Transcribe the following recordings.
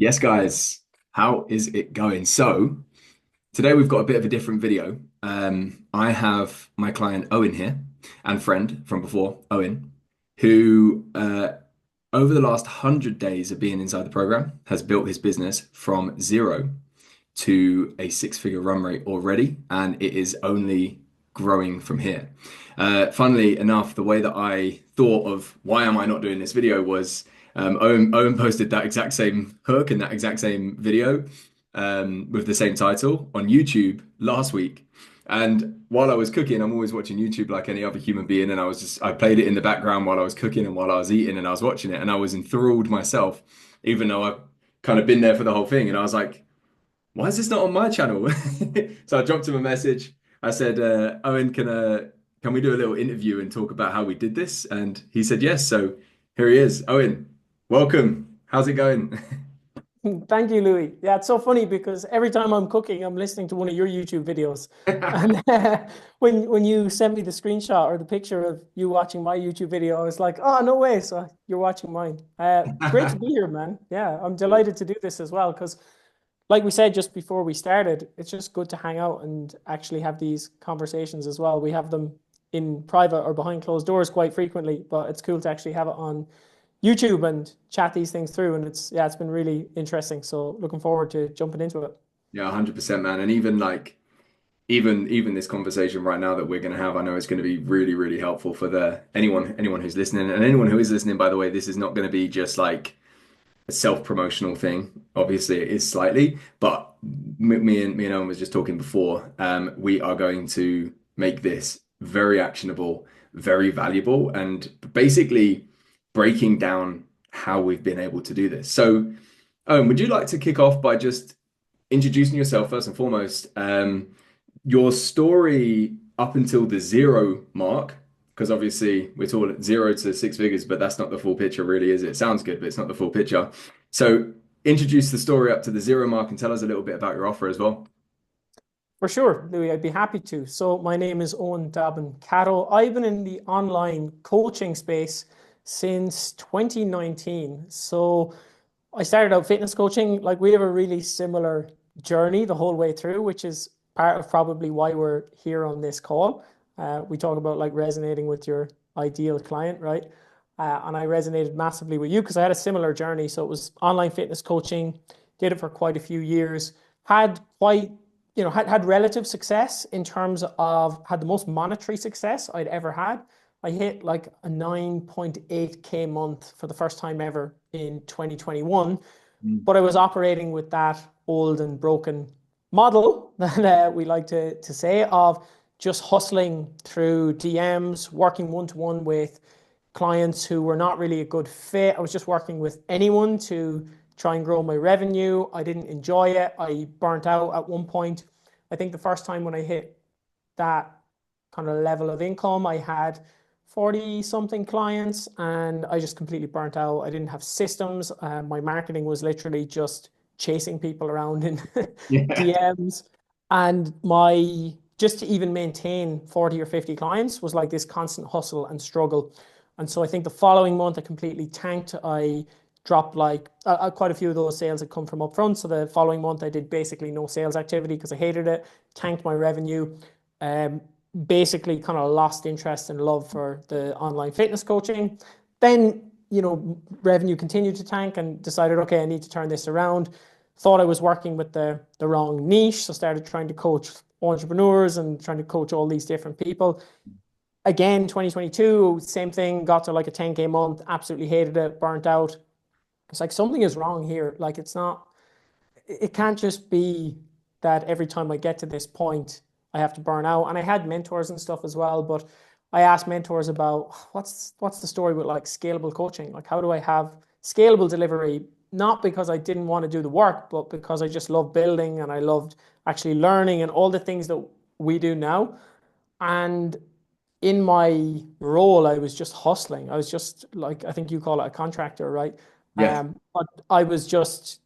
Yes, guys, how is it going? So, today we've got a bit of a different video. I have my client Owen here and friend from before, Owen, who over the last 100 days of being inside the program has built his business from zero to a six-figure run rate already, and it is only growing from here. Funnily enough, the way that I thought of why am I not doing this video was Owen posted that exact same hook and that exact same video with the same title on YouTube last week. And while I was cooking, I'm always watching YouTube like any other human being, and I played it in the background while I was cooking and while I was eating, and I was watching it, and I was enthralled myself, even though I've kind of been there for the whole thing. And I was like, why is this not on my channel? So I dropped him a message. I said, Owen, can we do a little interview and talk about how we did this? And he said yes. So here he is. Owen, welcome. How's it going? Thank you, Louis. Yeah, it's so funny because every time I'm cooking, I'm listening to one of your YouTube videos. And when you sent me the screenshot or the picture of you watching my YouTube video, I was like, oh, no way. So you're watching mine. Great to be here, man. Yeah, I'm delighted to do this as well because, like we said just before we started, it's just good to hang out and actually have these conversations as well. We have them in private or behind closed doors quite frequently, but it's cool to actually have it on YouTube and chat these things through. And it's been really interesting. So looking forward to jumping into it. Yeah, 100%, man. And even like even this conversation right now that we're going to have, I know it's going to be really, really helpful for the anyone who's listening, and anyone who is listening, by the way. This is not going to be just like a self-promotional thing. Obviously, it is slightly, but me and Owen was just talking before. We are going to make this very actionable, very valuable, and basically breaking down how we've been able to do this. So, Owen, would you like to kick off by just introducing yourself first and foremost? Your story up until the zero mark, because obviously we're talking zero to six figures, but that's not the full picture, really, is it? It sounds good, but it's not the full picture. So introduce the story up to the zero mark and tell us a little bit about your offer as well. For sure, Louis, I'd be happy to. So my name is Owen Dabin Cato. I've been in the online coaching space since 2019. So I started out fitness coaching. Like we have a really similar journey the whole way through, which is part of probably why we're here on this call. We talk about like resonating with your ideal client, right? And I resonated massively with you because I had a similar journey. So it was online fitness coaching, did it for quite a few years, had quite, had relative success in terms of had the most monetary success I'd ever had. I hit like a 9.8K month for the first time ever in 2021, Mm. but I was operating with that old and broken model that we like to say of just hustling through DMs, working one to one with clients who were not really a good fit. I was just working with anyone to try and grow my revenue. I didn't enjoy it. I burnt out at one point. I think the first time when I hit that kind of level of income, I had 40 something clients and I just completely burnt out. I didn't have systems. My marketing was literally just chasing people around in Yeah. DMs. And my just to even maintain 40 or 50 clients was like this constant hustle and struggle. And so I think the following month I completely tanked. I dropped like quite a few of those sales had come from upfront. So the following month I did basically no sales activity because I hated it, tanked my revenue. Um, Basically kind of lost interest and love for the online fitness coaching. Then, revenue continued to tank and decided, okay, I need to turn this around. Thought I was working with the wrong niche. So started trying to coach entrepreneurs and trying to coach all these different people. Again, 2022, same thing, got to like a 10K month, absolutely hated it, burnt out. It's like something is wrong here. Like it's not, it can't just be that every time I get to this point, I have to burn out. And I had mentors and stuff as well, but I asked mentors about what's the story with like scalable coaching? Like how do I have scalable delivery? Not because I didn't want to do the work, but because I just love building and I loved actually learning and all the things that we do now. And in my role, I was just hustling. I was just like, I think you call it a contractor, right? Yeah. But I was just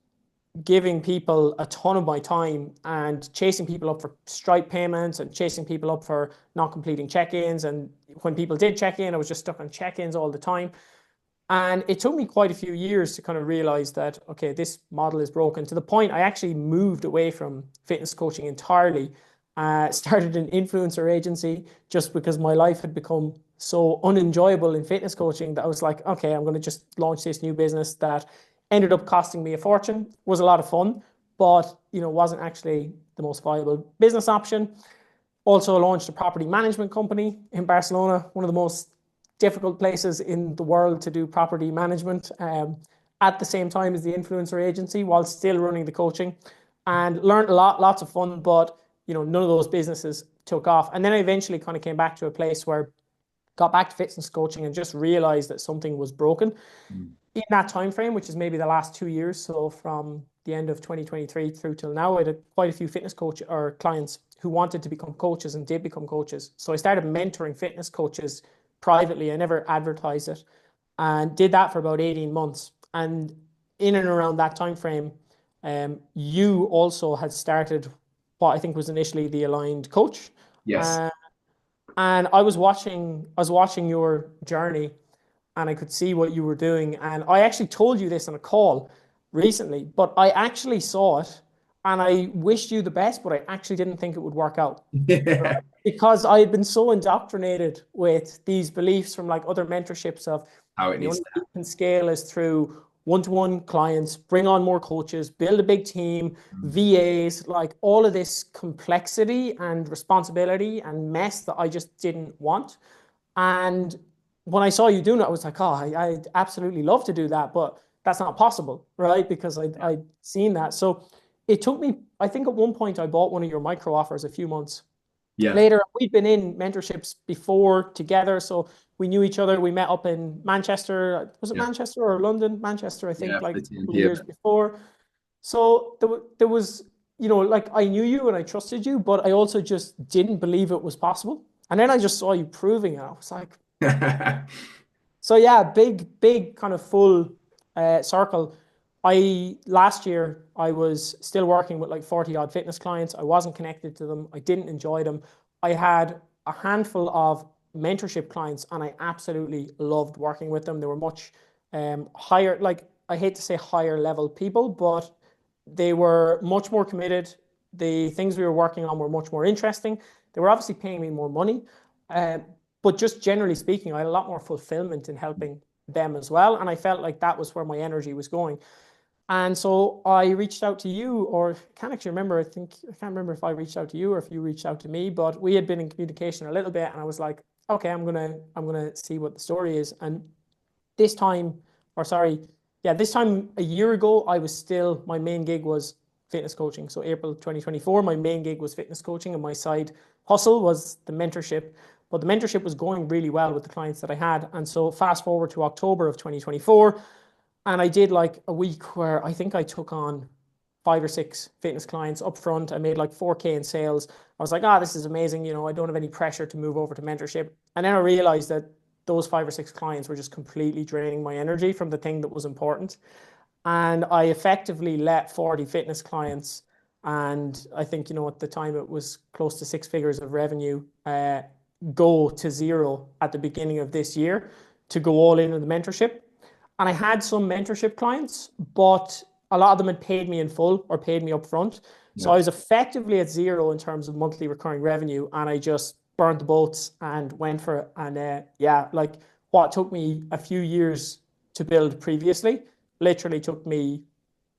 giving people a ton of my time and chasing people up for Stripe payments and chasing people up for not completing check-ins. And when people did check in, I was just stuck on check-ins all the time. And it took me quite a few years to kind of realize that, okay, this model is broken to the point I actually moved away from fitness coaching entirely. Started an influencer agency just because my life had become so unenjoyable in fitness coaching that I was like, okay, I'm going to just launch this new business that ended up costing me a fortune. Was a lot of fun, but wasn't actually the most viable business option. Also launched a property management company in Barcelona, one of the most difficult places in the world to do property management, at the same time as the influencer agency while still running the coaching, and learned a lot, lots of fun, but none of those businesses took off. And then I eventually kind of came back to a place where got back to fitness coaching and just realized that something was broken Mm. in that time frame, which is maybe the last 2 years. So from the end of 2023 through till now, I had quite a few fitness coach or clients who wanted to become coaches and did become coaches. So I started mentoring fitness coaches privately. I never advertised it and did that for about 18 months. And in and around that time frame, you also had started what I think was initially the Aligned Coach. Yes. Uh, and I was watching your journey and I could see what you were doing. And I actually told you this on a call recently, but I actually saw it and I wished you the best, but I actually didn't think it would work out. Right? Because I had been so indoctrinated with these beliefs from like other mentorships of How it the needs only to way you can scale is through one-to-one clients, bring on more coaches, build a big team, happen. VAs, like all of this complexity and responsibility and mess that I just didn't want. And when I saw you doing it, I was like, oh, I'd absolutely love to do that, but that's not possible, right? Because I'd seen that. So it took me, I think at one point I bought one of your micro offers a few months Yeah. later. We'd been in mentorships before together, so we knew each other. We met up in Manchester. Was it Yeah. Manchester or London? Manchester, I Yeah. think, like For a the couple of TMP years event. before. So there was, like I knew you and I trusted you, but I also just didn't believe it was possible. And then I just saw you proving it. I was like, so yeah, big kind of full circle. I last year I was still working with like 40 odd fitness clients. I wasn't connected to them. I didn't enjoy them. I had a handful of mentorship clients and I absolutely loved working with them. They were much higher, like I hate to say higher level people, but they were much more committed. The things we were working on were much more interesting. They were obviously paying me more money. Uh, but just generally speaking, I had a lot more fulfillment in helping them as well. And I felt like that was where my energy was going. And so I reached out to you, or I can't actually remember. I can't remember if I reached out to you or if you reached out to me, but we had been in communication a little bit. And I was like, okay, I'm gonna see what the story is. And this time, or sorry, yeah, this time a year ago, my main gig was fitness coaching. So April 2024, my main gig was fitness coaching, and my side hustle was the mentorship. But the mentorship was going really well with the clients that I had. And so fast forward to October of 2024, and I did like a week where I think I took on 5 or 6 fitness clients up front. I made like 4K in sales. I was like, this is amazing. I don't have any pressure to move over to mentorship. And then I realized that those 5 or 6 clients were just completely draining my energy from the thing that was important. And I effectively let 40 fitness clients, and I think, at the time it was close to 6 figures of revenue, go to zero at the beginning of this year to go all in on the mentorship. And I had some mentorship clients, but a lot of them had paid me in full or paid me up front. So I Yeah. was effectively at zero in terms of monthly recurring revenue. And I just burnt the boats and went for it. And yeah, like what took me a few years to build previously literally took me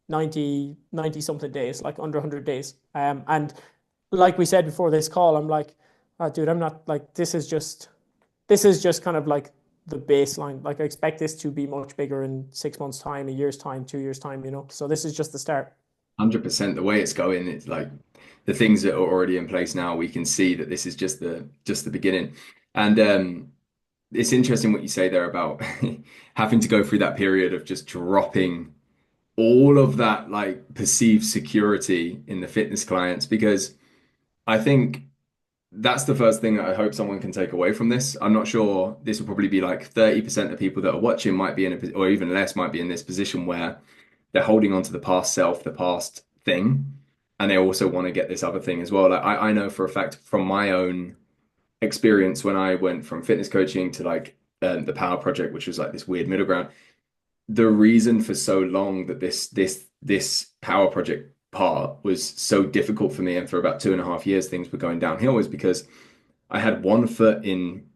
90 something days, like under 100 days. And like we said before this call, I'm like, dude, I'm not like, this is just kind of like the baseline. Like I expect this to be much bigger in 6 months' time, a year's time, 2 years' time. So this is just the start. 100% the way it's going, it's like the things that are already in place now, we can see that this is just the beginning. And it's interesting what you say there about having to go through that period of just dropping all of that like perceived security in the fitness clients because I think that's the first thing that I hope someone can take away from this. I'm not sure this will probably be like 30% of people that are watching might be in or even less might be in this position where they're holding on to the past self, the past thing, and they also want to get this other thing as well. Like I know for a fact from my own experience when I went from fitness coaching to like the Power Project, which was like this weird middle ground. The reason for so long that this Power Project part was so difficult for me, and for about 2.5 years things were going downhill, was because I had one foot in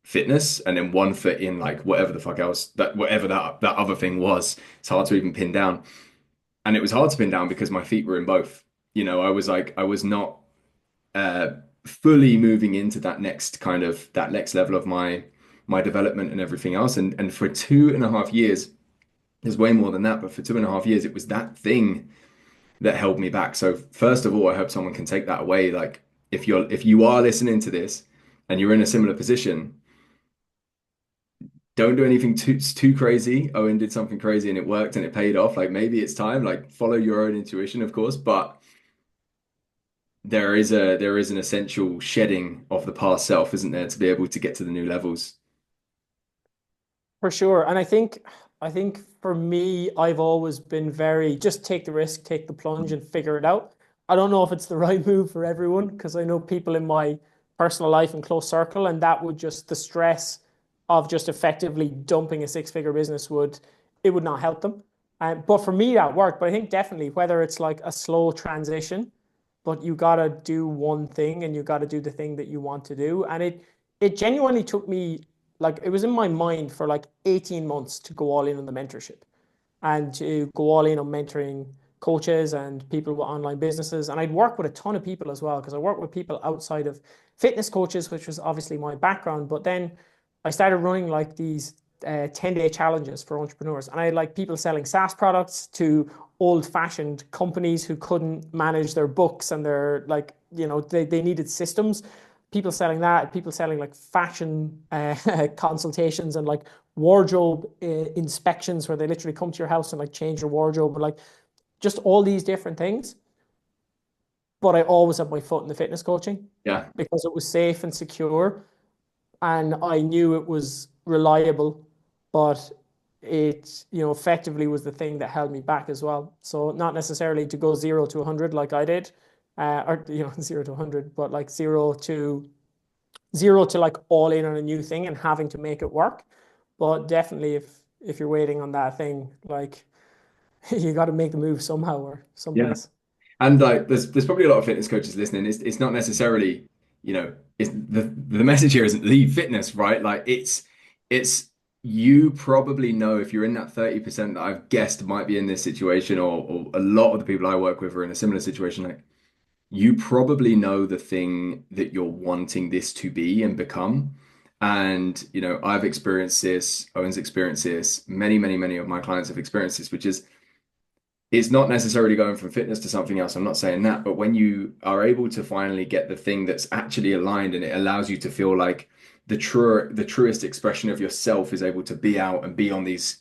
fitness and then one foot in like whatever the fuck else that whatever that other thing was. It's hard to even pin down. And it was hard to pin down because my feet were in both. I was not uh fully moving into that next level of my development and everything else. And for 2.5 years, there's way more than that, but for 2.5 years, it was that thing that held me back. So first of all, I hope someone can take that away. Like if you are listening to this and you're in a similar position, don't do anything too crazy. Owen did something crazy and it worked and it paid off. Like maybe it's time. Like follow your own intuition, of course, but there is an essential shedding of the past self, isn't there, to be able to get to the new levels. For sure. And I think for me, I've always been very just take the risk, take the plunge and figure it out. I don't know if it's the right move for everyone because I know people in my personal life and close circle, and that would just the stress of just effectively dumping a six-figure business would not help them. But for me, that worked. But I think definitely whether it's like a slow transition, but you gotta do one thing and you gotta do the thing that you want to do. And it genuinely took me like it was in my mind for like 18 months to go all in on the mentorship and to go all in on mentoring coaches and people with online businesses. And I'd work with a ton of people as well, because I work with people outside of fitness coaches, which was obviously my background. But then I started running like these 10-day challenges for entrepreneurs. And I had like people selling SaaS products to old-fashioned companies who couldn't manage their books and their like, they needed systems. People selling that, people selling like fashion consultations and like wardrobe inspections where they literally come to your house and like change your wardrobe, but like just all these different things. But I always had my foot in the fitness coaching Yeah. because it was safe and secure and I knew it was reliable, but it, effectively was the thing that held me back as well. So not necessarily to go 0 to 100 like I did, or 0 to 100, but like zero to like all in on a new thing and having to make it work. But definitely if you're waiting on that thing, like you got to make the move somehow or Yeah. someplace. And like there's probably a lot of fitness coaches listening. It's not necessarily, it's the message here isn't leave fitness, right? Like it's you probably know if you're in that 30% that I've guessed might be in this situation, or a lot of the people I work with are in a similar situation. Like you probably know the thing that you're wanting this to be and become. And I've experienced this, Owen's experienced this, many of my clients have experienced this, which is it's not necessarily going from fitness to something else. I'm not saying that, but when you are able to finally get the thing that's actually aligned and it allows you to feel like the truest expression of yourself is able to be out and be on these,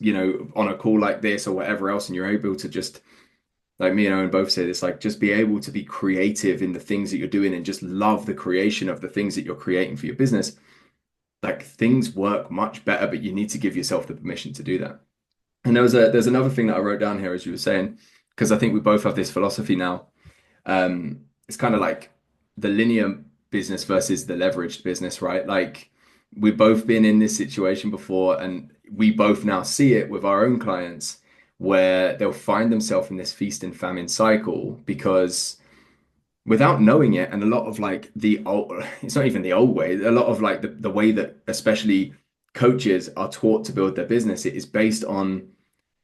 on a call like this or whatever else, and you're able to just like me and Owen both say this, like just be able to be creative in the things that you're doing and just love the creation of the things that you're creating for your business. Like things work much better, but you need to give yourself the permission to do that. And there's another thing that I wrote down here as you were saying, because I think we both have this philosophy now. It's kind of like the linear business versus the leveraged business, right? Like we've both been in this situation before, and we both now see it with our own clients where they'll find themselves in this feast and famine cycle because without knowing it, and a lot of like the old, it's not even the old way, a lot of like the way that especially coaches are taught to build their business, it is based on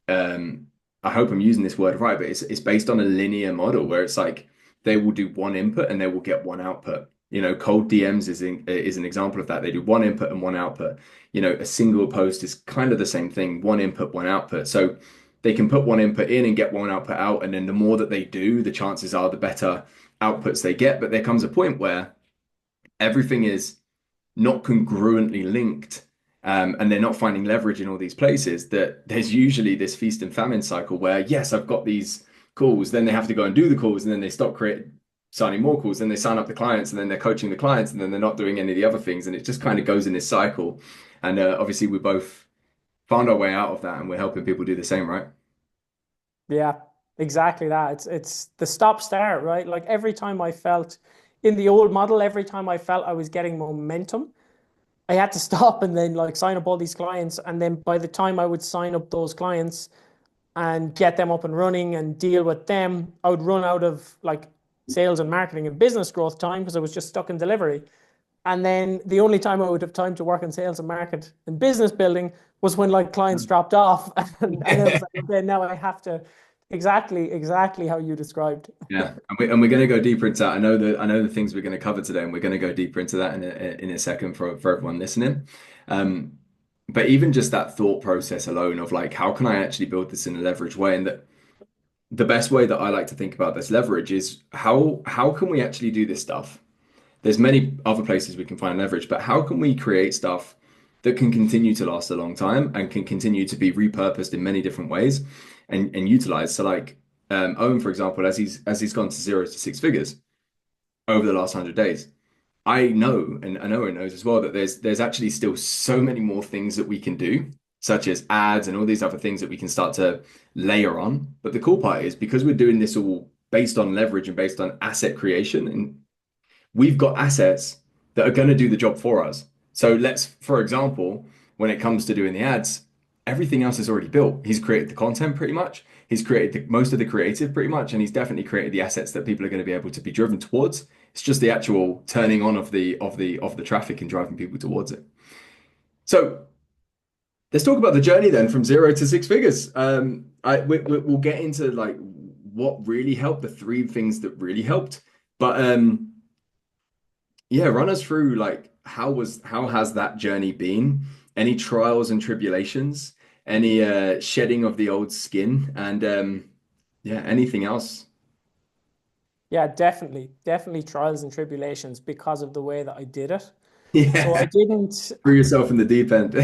um I hope I'm using this word right, but it's based on a linear model where it's like they will do one input and they will get one output. Cold DMs is an example of that. They do one input and one output. A single post is kind of the same thing, one input, one output. So they can put one input in and get one output out, and then the more that they do, the chances are the better outputs they get. But there comes a point where everything is not congruently linked, and they're not finding leverage in all these places, that there's usually this feast and famine cycle where, yes, I've got these calls, then they have to go and do the calls, and then they stop signing more calls, then they sign up the clients, and then they're coaching the clients, and then they're not doing any of the other things. And it just kind of goes in this cycle. And obviously, we both found our way out of that, and we're helping people do the same, right? Yeah, exactly that. It's the stop start, right? Like every time I felt in the old model, every time I felt I was getting momentum, I had to stop and then like sign up all these clients. And then by the time I would sign up those clients and get them up and running and deal with them, I would run out of like sales and marketing and business growth time because I was just stuck in delivery. And then the only time I would have time to work in sales and market and business building was when like clients dropped off. And it was like, okay, now I have to exactly how you described. Yeah, and we're going to go deeper into that. I know the things we're going to cover today, and we're going to go deeper into that in a second for everyone listening. Um, but even just that thought process alone of like, how can I actually build this in a leverage way? And that the best way that I like to think about this leverage is how can we actually do this stuff? There's many other places we can find leverage, but how can we create stuff that can continue to last a long time and can continue to be repurposed in many different ways and utilized? So like Owen, for example, as he's gone to 0 to 6 figures over the last 100 days, I know, and Owen knows as well, that there's actually still so many more things that we can do, such as ads and all these other things that we can start to layer on. But the cool part is because we're doing this all based on leverage and based on asset creation, and we've got assets that are going to do the job for us. So let's, for example, when it comes to doing the ads, everything else is already built. He's created the content pretty much. He's created most of the creative pretty much, and he's definitely created the assets that people are going to be able to be driven towards. It's just the actual turning on of the traffic and driving people towards it. So let's talk about the journey then from 0 to 6 figures. We'll get into like what really helped, the three things that really helped. But yeah, run us through like how has that journey been? Any trials and tribulations? Any shedding of the old skin? And yeah, anything else? Yeah, definitely trials and tribulations because of the way that I did it. So I Yeah, didn't, threw yourself in the deep end.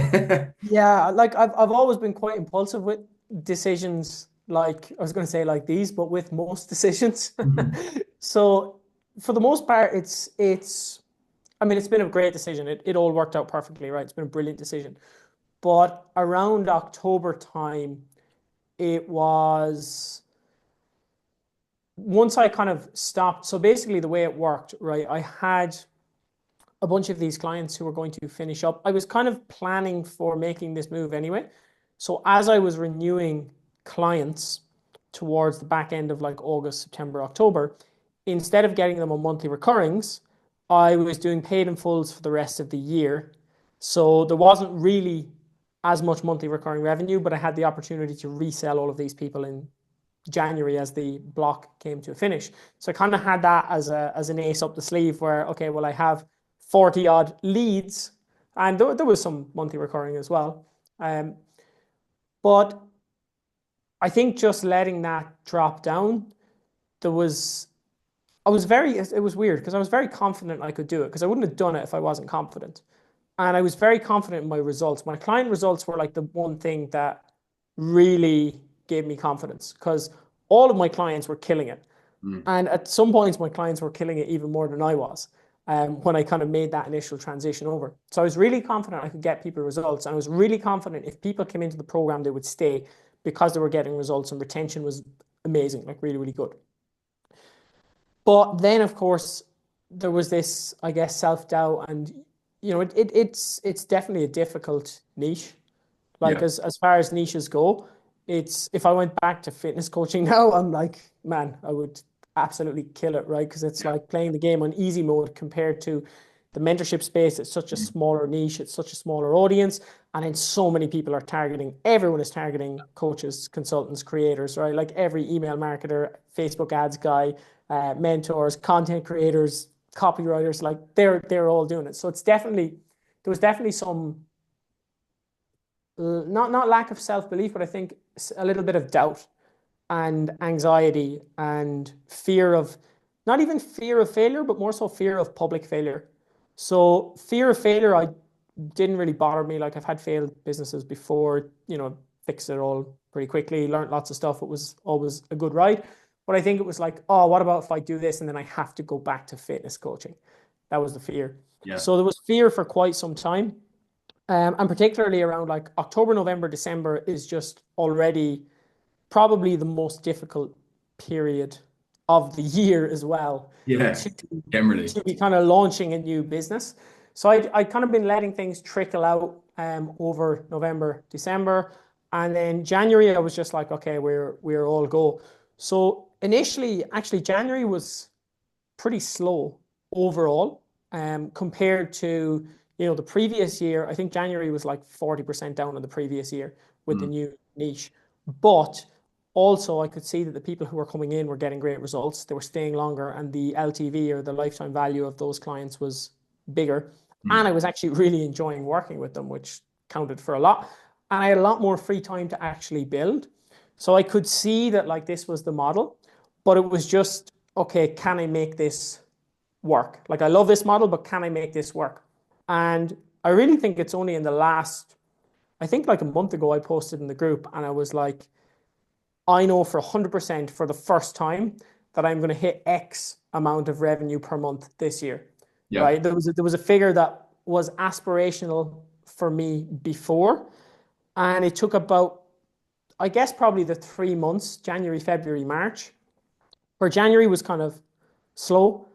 yeah, like I've always been quite impulsive with decisions, like I was going to say like these, but with most decisions. So for the most part, it's I mean, it's been a great decision. It all worked out perfectly, right? It's been a brilliant decision. But around October time, it was once I kind of stopped. So basically, the way it worked, right? I had a bunch of these clients who were going to finish up. I was kind of planning for making this move anyway. So as I was renewing clients towards the back end of like August, September, October, instead of getting them on monthly recurrings, I was doing paid in fulls for the rest of the year. So there wasn't really as much monthly recurring revenue, but I had the opportunity to resell all of these people in January as the block came to a finish. So I kind of had that as an ace up the sleeve where, okay, well, I have 40 odd leads and there was some monthly recurring as well. Um, but I think just letting that drop down, there was, it was weird because I was very confident I could do it because I wouldn't have done it if I wasn't confident. And I was very confident in my results. My client results were like the one thing that really gave me confidence because all of my clients were killing it. Mm, And at some points, my clients were killing it even more than I was when I kind of made that initial transition over. So I was really confident I could get people results. And I was really confident if people came into the program, they would stay because they were getting results and retention was amazing, like really, really good. But then, of course, there was this, I guess, self-doubt and it's definitely a difficult niche. Like yeah, as far as niches go, it's if I went back to fitness coaching now, I'm like, man, I would absolutely kill it, right? Because it's yeah. like playing the game on easy mode compared to the mentorship space. It's such a Mm, smaller niche, it's such a smaller audience, and then so many people are targeting, everyone is targeting coaches, consultants, creators, right? Like every email marketer, Facebook ads guy, mentors, content creators, copywriters, like they're all doing it. So it's definitely there was definitely some not lack of self-belief, but I think a little bit of doubt and anxiety and fear of not even fear of failure, but more so fear of public failure. So fear of failure, I didn't really bother me. Like I've had failed businesses before, fixed it all pretty quickly, learned lots of stuff. It was always a good ride. But I think it was like, oh, what about if I do this and then I have to go back to fitness coaching? That was the fear. yeah, So there was fear for quite some time. And particularly around like October, November, December is just already probably the most difficult period of the year as well yeah. to, Generally, to be kind of launching a new business. So I kind of been letting things trickle out over November, December, and then January I was just like, okay, we're all go. So initially, actually, January was pretty slow overall compared to the previous year. I think January was like 40% down on the previous year with the Mm, new niche. But also I could see that the people who were coming in were getting great results. They were staying longer and the LTV or the lifetime value of those clients was bigger. And mm. I was actually really enjoying working with them, which counted for a lot. And I had a lot more free time to actually build. So I could see that like this was the model, but it was just, okay, can I make this work? Like I love this model, but can I make this work? And I really think it's only in the last, I think like a month ago, I posted in the group and I was like, I know for 100% for the first time that I'm going to hit X amount of revenue per month this year, Yeah. right? There was a figure that was aspirational for me before, and it took about, I guess, probably the 3 months, January, February, March, where January was kind of slow.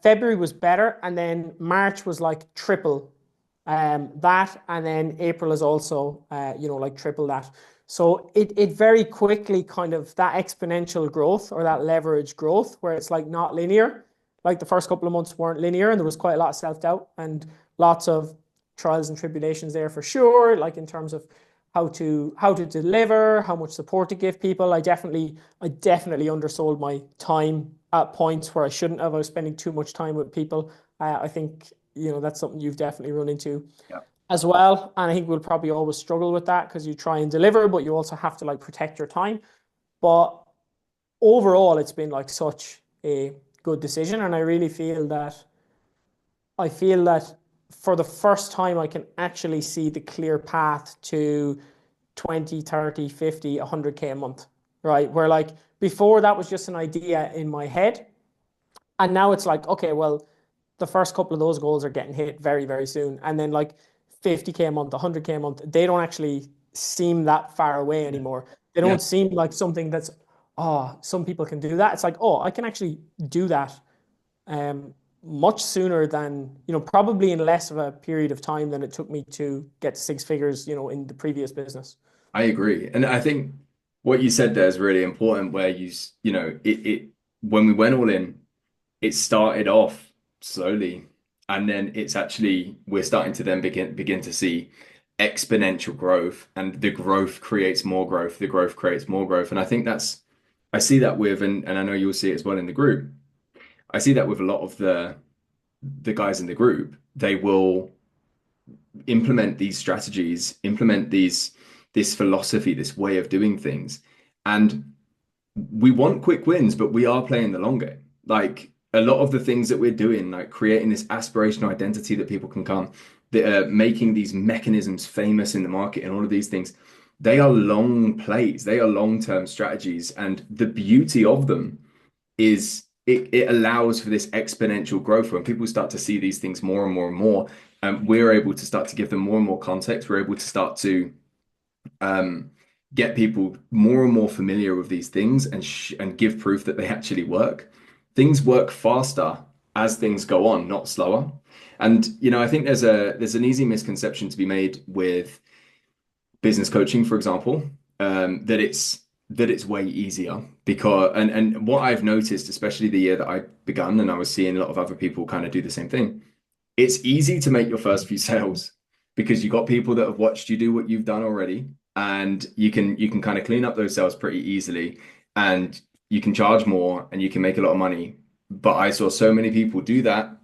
February was better, and then March was like triple that, and then April is also like triple that. So it very quickly kind of that exponential growth or that leverage growth where it's like not linear. Like the first couple of months weren't linear, and there was quite a lot of self-doubt and lots of trials and tribulations there for sure, like in terms of how to deliver, how much support to give people. I definitely undersold my time at points where I shouldn't have. I was spending too much time with people. I think that's something you've definitely run into Yeah. as well. And I think we'll probably always struggle with that because you try and deliver, but you also have to like protect your time. But overall, it's been like such a good decision, and I feel that for the first time, I can actually see the clear path to 20, 30, 50, 100K a month, right? Where like before that was just an idea in my head. And now it's like, okay, well, the first couple of those goals are getting hit very, very soon. And then like 50K a month, 100K a month, they don't actually seem that far away Yeah. anymore. They Yeah. don't seem like something that's, oh, some people can do that. It's like, oh, I can actually do that um, much sooner than, probably in less of a period of time than it took me to get to six figures, in the previous business. I agree. And I think what you said there is really important where when we went all in, it started off slowly. And then we're starting to then begin to see exponential growth, and the growth creates more growth. The growth creates more growth. And I see that and I know you'll see it as well in the group. I see that with a lot of the guys in the group. They will implement these strategies, implement this philosophy, this way of doing things. And we want quick wins, but we are playing the long game. Like a lot of the things that we're doing, like creating this aspirational identity that people can come, that are making these mechanisms famous in the market and all of these things, they are long plays, they are long-term strategies. And the beauty of them is it allows for this exponential growth when people start to see these things more and more and more. We're able to start to give them more and more context. We're able to start to um, get people more and more familiar with these things and give proof that they actually work. Things work faster as things go on, not slower. And I think there's an easy misconception to be made with business coaching, for example, that it's way easier because and what I've noticed, especially the year that I begun, and I was seeing a lot of other people kind of do the same thing. It's easy to make your first few sales because you got people that have watched you do what you've done already, and you can kind of clean up those sales pretty easily, and you can charge more and you can make a lot of money. But I saw so many people do that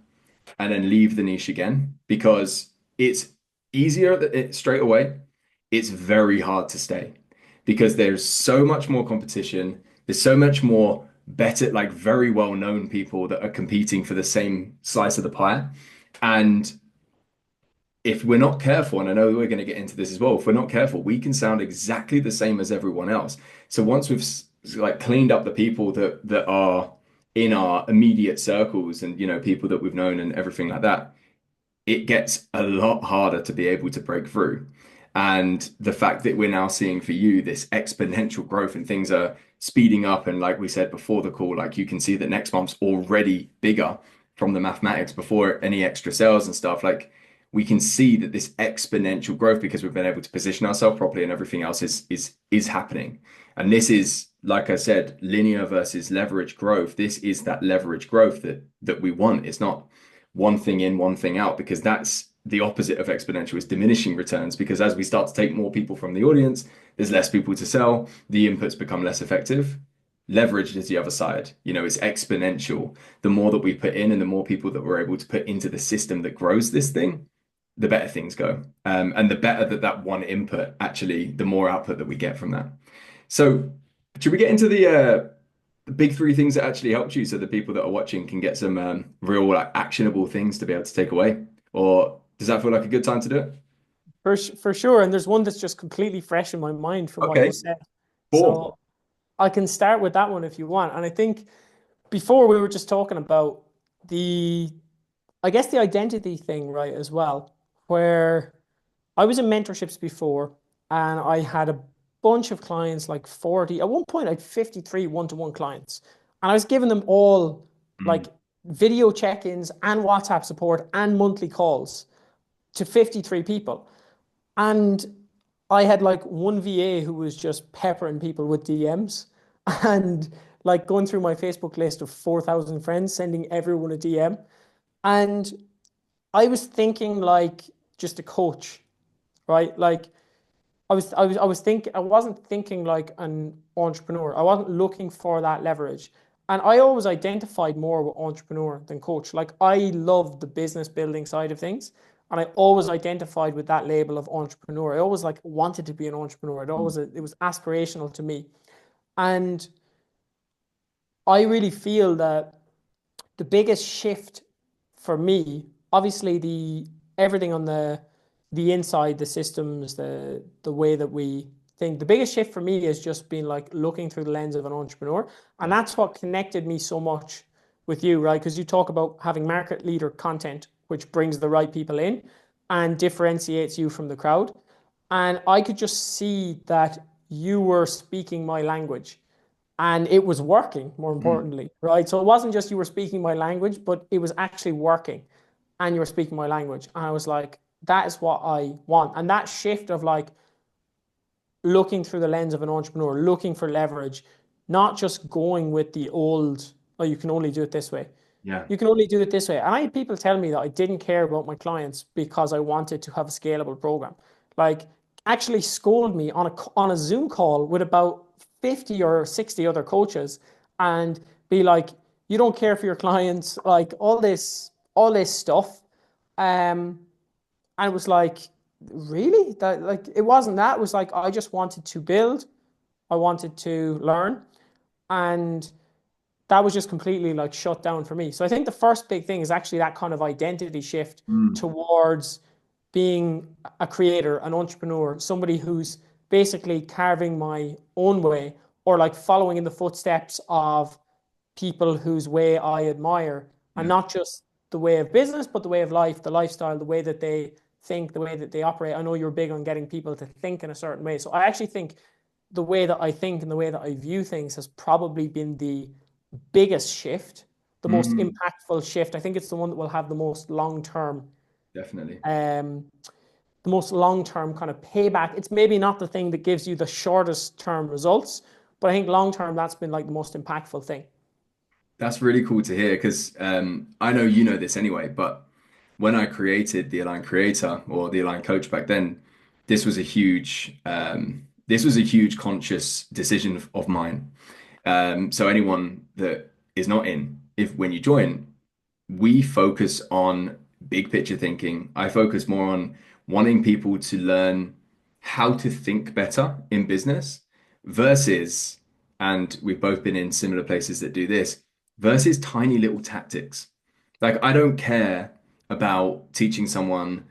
and then leave the niche again because it's easier straight away. It's very hard to stay because there's so much more competition. There's so much more better, like very well-known people that are competing for the same slice of the pie. And if we're not careful, and I know we're going to get into this as well, if we're not careful, we can sound exactly the same as everyone else. So once we've like cleaned up the people that are in our immediate circles and people that we've known and everything like that, it gets a lot harder to be able to break through. And the fact that we're now seeing for you this exponential growth and things are speeding up, and like we said before the call, like you can see that next month's already bigger. from the mathematics before any extra sales and stuff, like we can see that this exponential growth because we've been able to position ourselves properly and everything else is happening. And this is, like I said, linear versus leverage growth. This is that leverage growth that we want. It's not one thing in, one thing out, because that's the opposite of exponential is diminishing returns. Because as we start to take more people from the audience, there's less people to sell, the inputs become less effective. Leverage is the other side. It's exponential. The more that we put in and the more people that we're able to put into the system that grows this thing, the better things go. And the better that one input, actually, the more output that we get from that. So, should we get into the big three things that actually helped you so the people that are watching can get some real like, actionable things to be able to take away? Or does that feel like a good time to do it? For sure. And there's one that's just completely fresh in my mind from what you Okay, said. four. So I can start with that one if you want. And I think before we were just talking about the, I guess the identity thing, right, as well, where I was in mentorships before and I had a bunch of clients, like 40, at one point I had 53 one-to-one clients. And I was giving them all Mm, like video check-ins and WhatsApp support and monthly calls to 53 people. And I had like one VA who was just peppering people with DMs and like going through my Facebook list of 4,000 friends, sending everyone a DM. And I was thinking like just a coach, right? Like I wasn't thinking like an entrepreneur. I wasn't looking for that leverage. And I always identified more with entrepreneur than coach. Like I love the business building side of things. And I always identified with that label of entrepreneur. I always like wanted to be an entrepreneur. It was aspirational to me. And I really feel that the biggest shift for me, obviously the everything on the inside, the systems, the way that we think. The biggest shift for me is just being like looking through the lens of an entrepreneur. And yeah. that's what connected me so much with you, right? Because you talk about having market leader content, which brings the right people in and differentiates you from the crowd. And I could just see that you were speaking my language and it was working, more Mm, importantly, right? So it wasn't just you were speaking my language, but it was actually working and you were speaking my language. And I was like, that is what I want. And that shift of like looking through the lens of an entrepreneur, looking for leverage, not just going with the old, oh, you can only do it this way. yeah. You can only do it this way. And I had people tell me that I didn't care about my clients because I wanted to have a scalable program. Like actually scold me on a Zoom call with about 50 or 60 other coaches and be like, you don't care for your clients, like all this stuff. Um, and it was like, really? That like it wasn't that. It was like I just wanted to build, I wanted to learn, and that was just completely like shut down for me. So I think the first big thing is actually that kind of identity shift Mm, towards being a creator, an entrepreneur, somebody who's basically carving my own way or like following in the footsteps of people whose way I admire, and yeah. not just the way of business, but the way of life, the lifestyle, the way that they think, the way that they operate. I know you're big on getting people to think in a certain way. So I actually think the way that I think and the way that I view things has probably been the biggest shift, the most Mm, impactful shift. I think it's the one that will have definitely. um, the most long-term kind of payback. It's maybe not the thing that gives you the shortest term results, but I think long term that's been like the most impactful thing. That's really cool to hear because I know you know this anyway, but when I created the Align Creator or the Align Coach back then, this was a huge conscious decision of mine. So anyone that is not in, if when you join, we focus on big picture thinking. I focus more on wanting people to learn how to think better in business versus, and we've both been in similar places that do this, versus tiny little tactics. Like, I don't care about teaching someone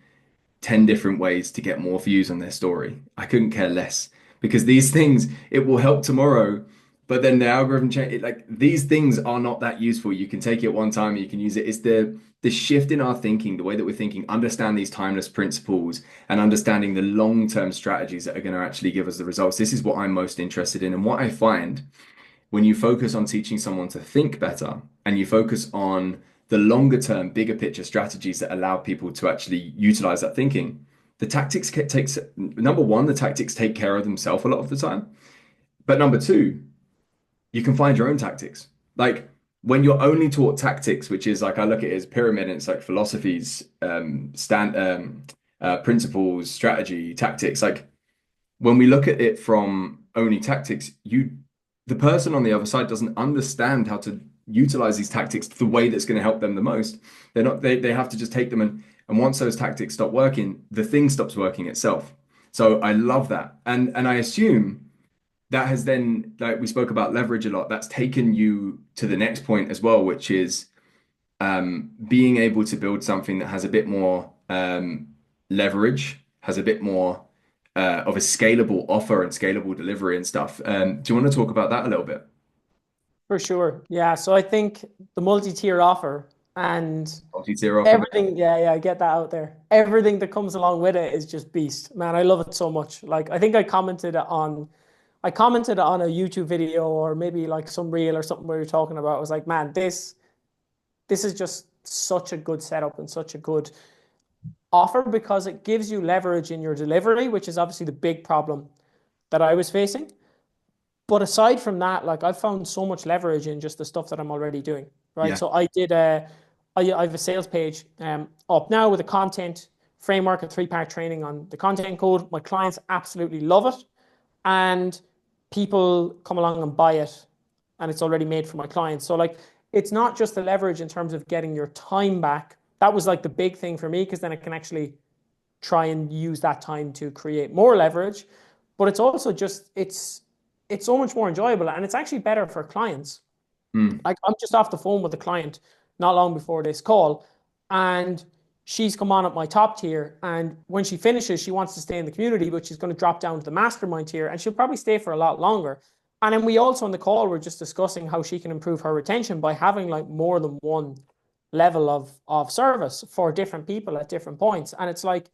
10 different ways to get more views on their story. I couldn't care less because these things, it will help tomorrow, but then the algorithm change. Like these things are not that useful. You can take it one time, you can use it. It's the shift in our thinking, the way that we're thinking, understand these timeless principles and understanding the long-term strategies that are going to actually give us the results. This is what I'm most interested in. And what I find when you focus on teaching someone to think better and you focus on the longer term, bigger picture strategies that allow people to actually utilize that thinking, the tactics takes number one, the tactics take care of themselves a lot of the time. But number two, you can find your own tactics. Like when you're only taught tactics, which is like I look at it as pyramid, and it's like philosophies, principles, strategy, tactics. Like when we look at it from only tactics, the person on the other side doesn't understand how to utilize these tactics the way that's going to help them the most. They have to just take them and once those tactics stop working, the thing stops working itself. So I love that. And I assume that has then, like we spoke about leverage a lot, that's taken you to the next point as well, which is being able to build something that has a bit more leverage, has a bit more of a scalable offer and scalable delivery and stuff. Do you want to talk about that a little bit? For sure. Yeah. So I think the multi-tier offer and Multi-tier offer. everything, yeah, get that out there. Everything that comes along with it is just beast. Man, I love it so much. Like I think I commented on a YouTube video or maybe like some reel or something where you're talking about. I was like, man, this is just such a good setup and such a good offer because it gives you leverage in your delivery, which is obviously the big problem that I was facing. But aside from that, like I've found so much leverage in just the stuff that I'm already doing, right? Yeah. So I have a sales page up now with a content framework, a three-part training on the content code. My clients absolutely love it, and people come along and buy it, and it's already made for my clients. So like, it's not just the leverage in terms of getting your time back. That was like the big thing for me because then I can actually try and use that time to create more leverage. But it's also just it's so much more enjoyable and it's actually better for clients. Mm. Like I'm just off the phone with a client not long before this call, and she's come on at my top tier. And when she finishes, she wants to stay in the community, but she's going to drop down to the mastermind tier, and she'll probably stay for a lot longer. And then we also on the call were just discussing how she can improve her retention by having like more than one level of service for different people at different points. And it's like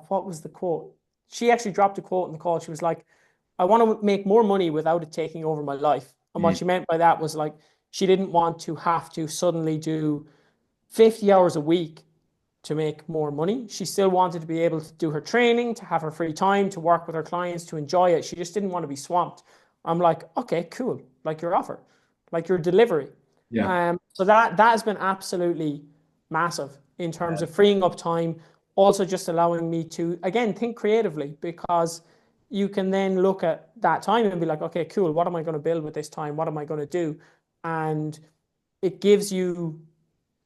what was the quote? She actually dropped a quote in the call. She was like, I want to make more money without it taking over my life. And what Mm. she meant by that was like, she didn't want to have to suddenly do 50 hours a week to make more money. She still wanted to be able to do her training, to have her free time, to work with her clients, to enjoy it. She just didn't want to be swamped. I'm like, okay, cool. Like your offer, like your delivery. Yeah. So that has been absolutely massive in terms of freeing up time, also just allowing me to again think creatively because you can then look at that time and be like, okay, cool, what am I going to build with this time? What am I going to do? And it gives you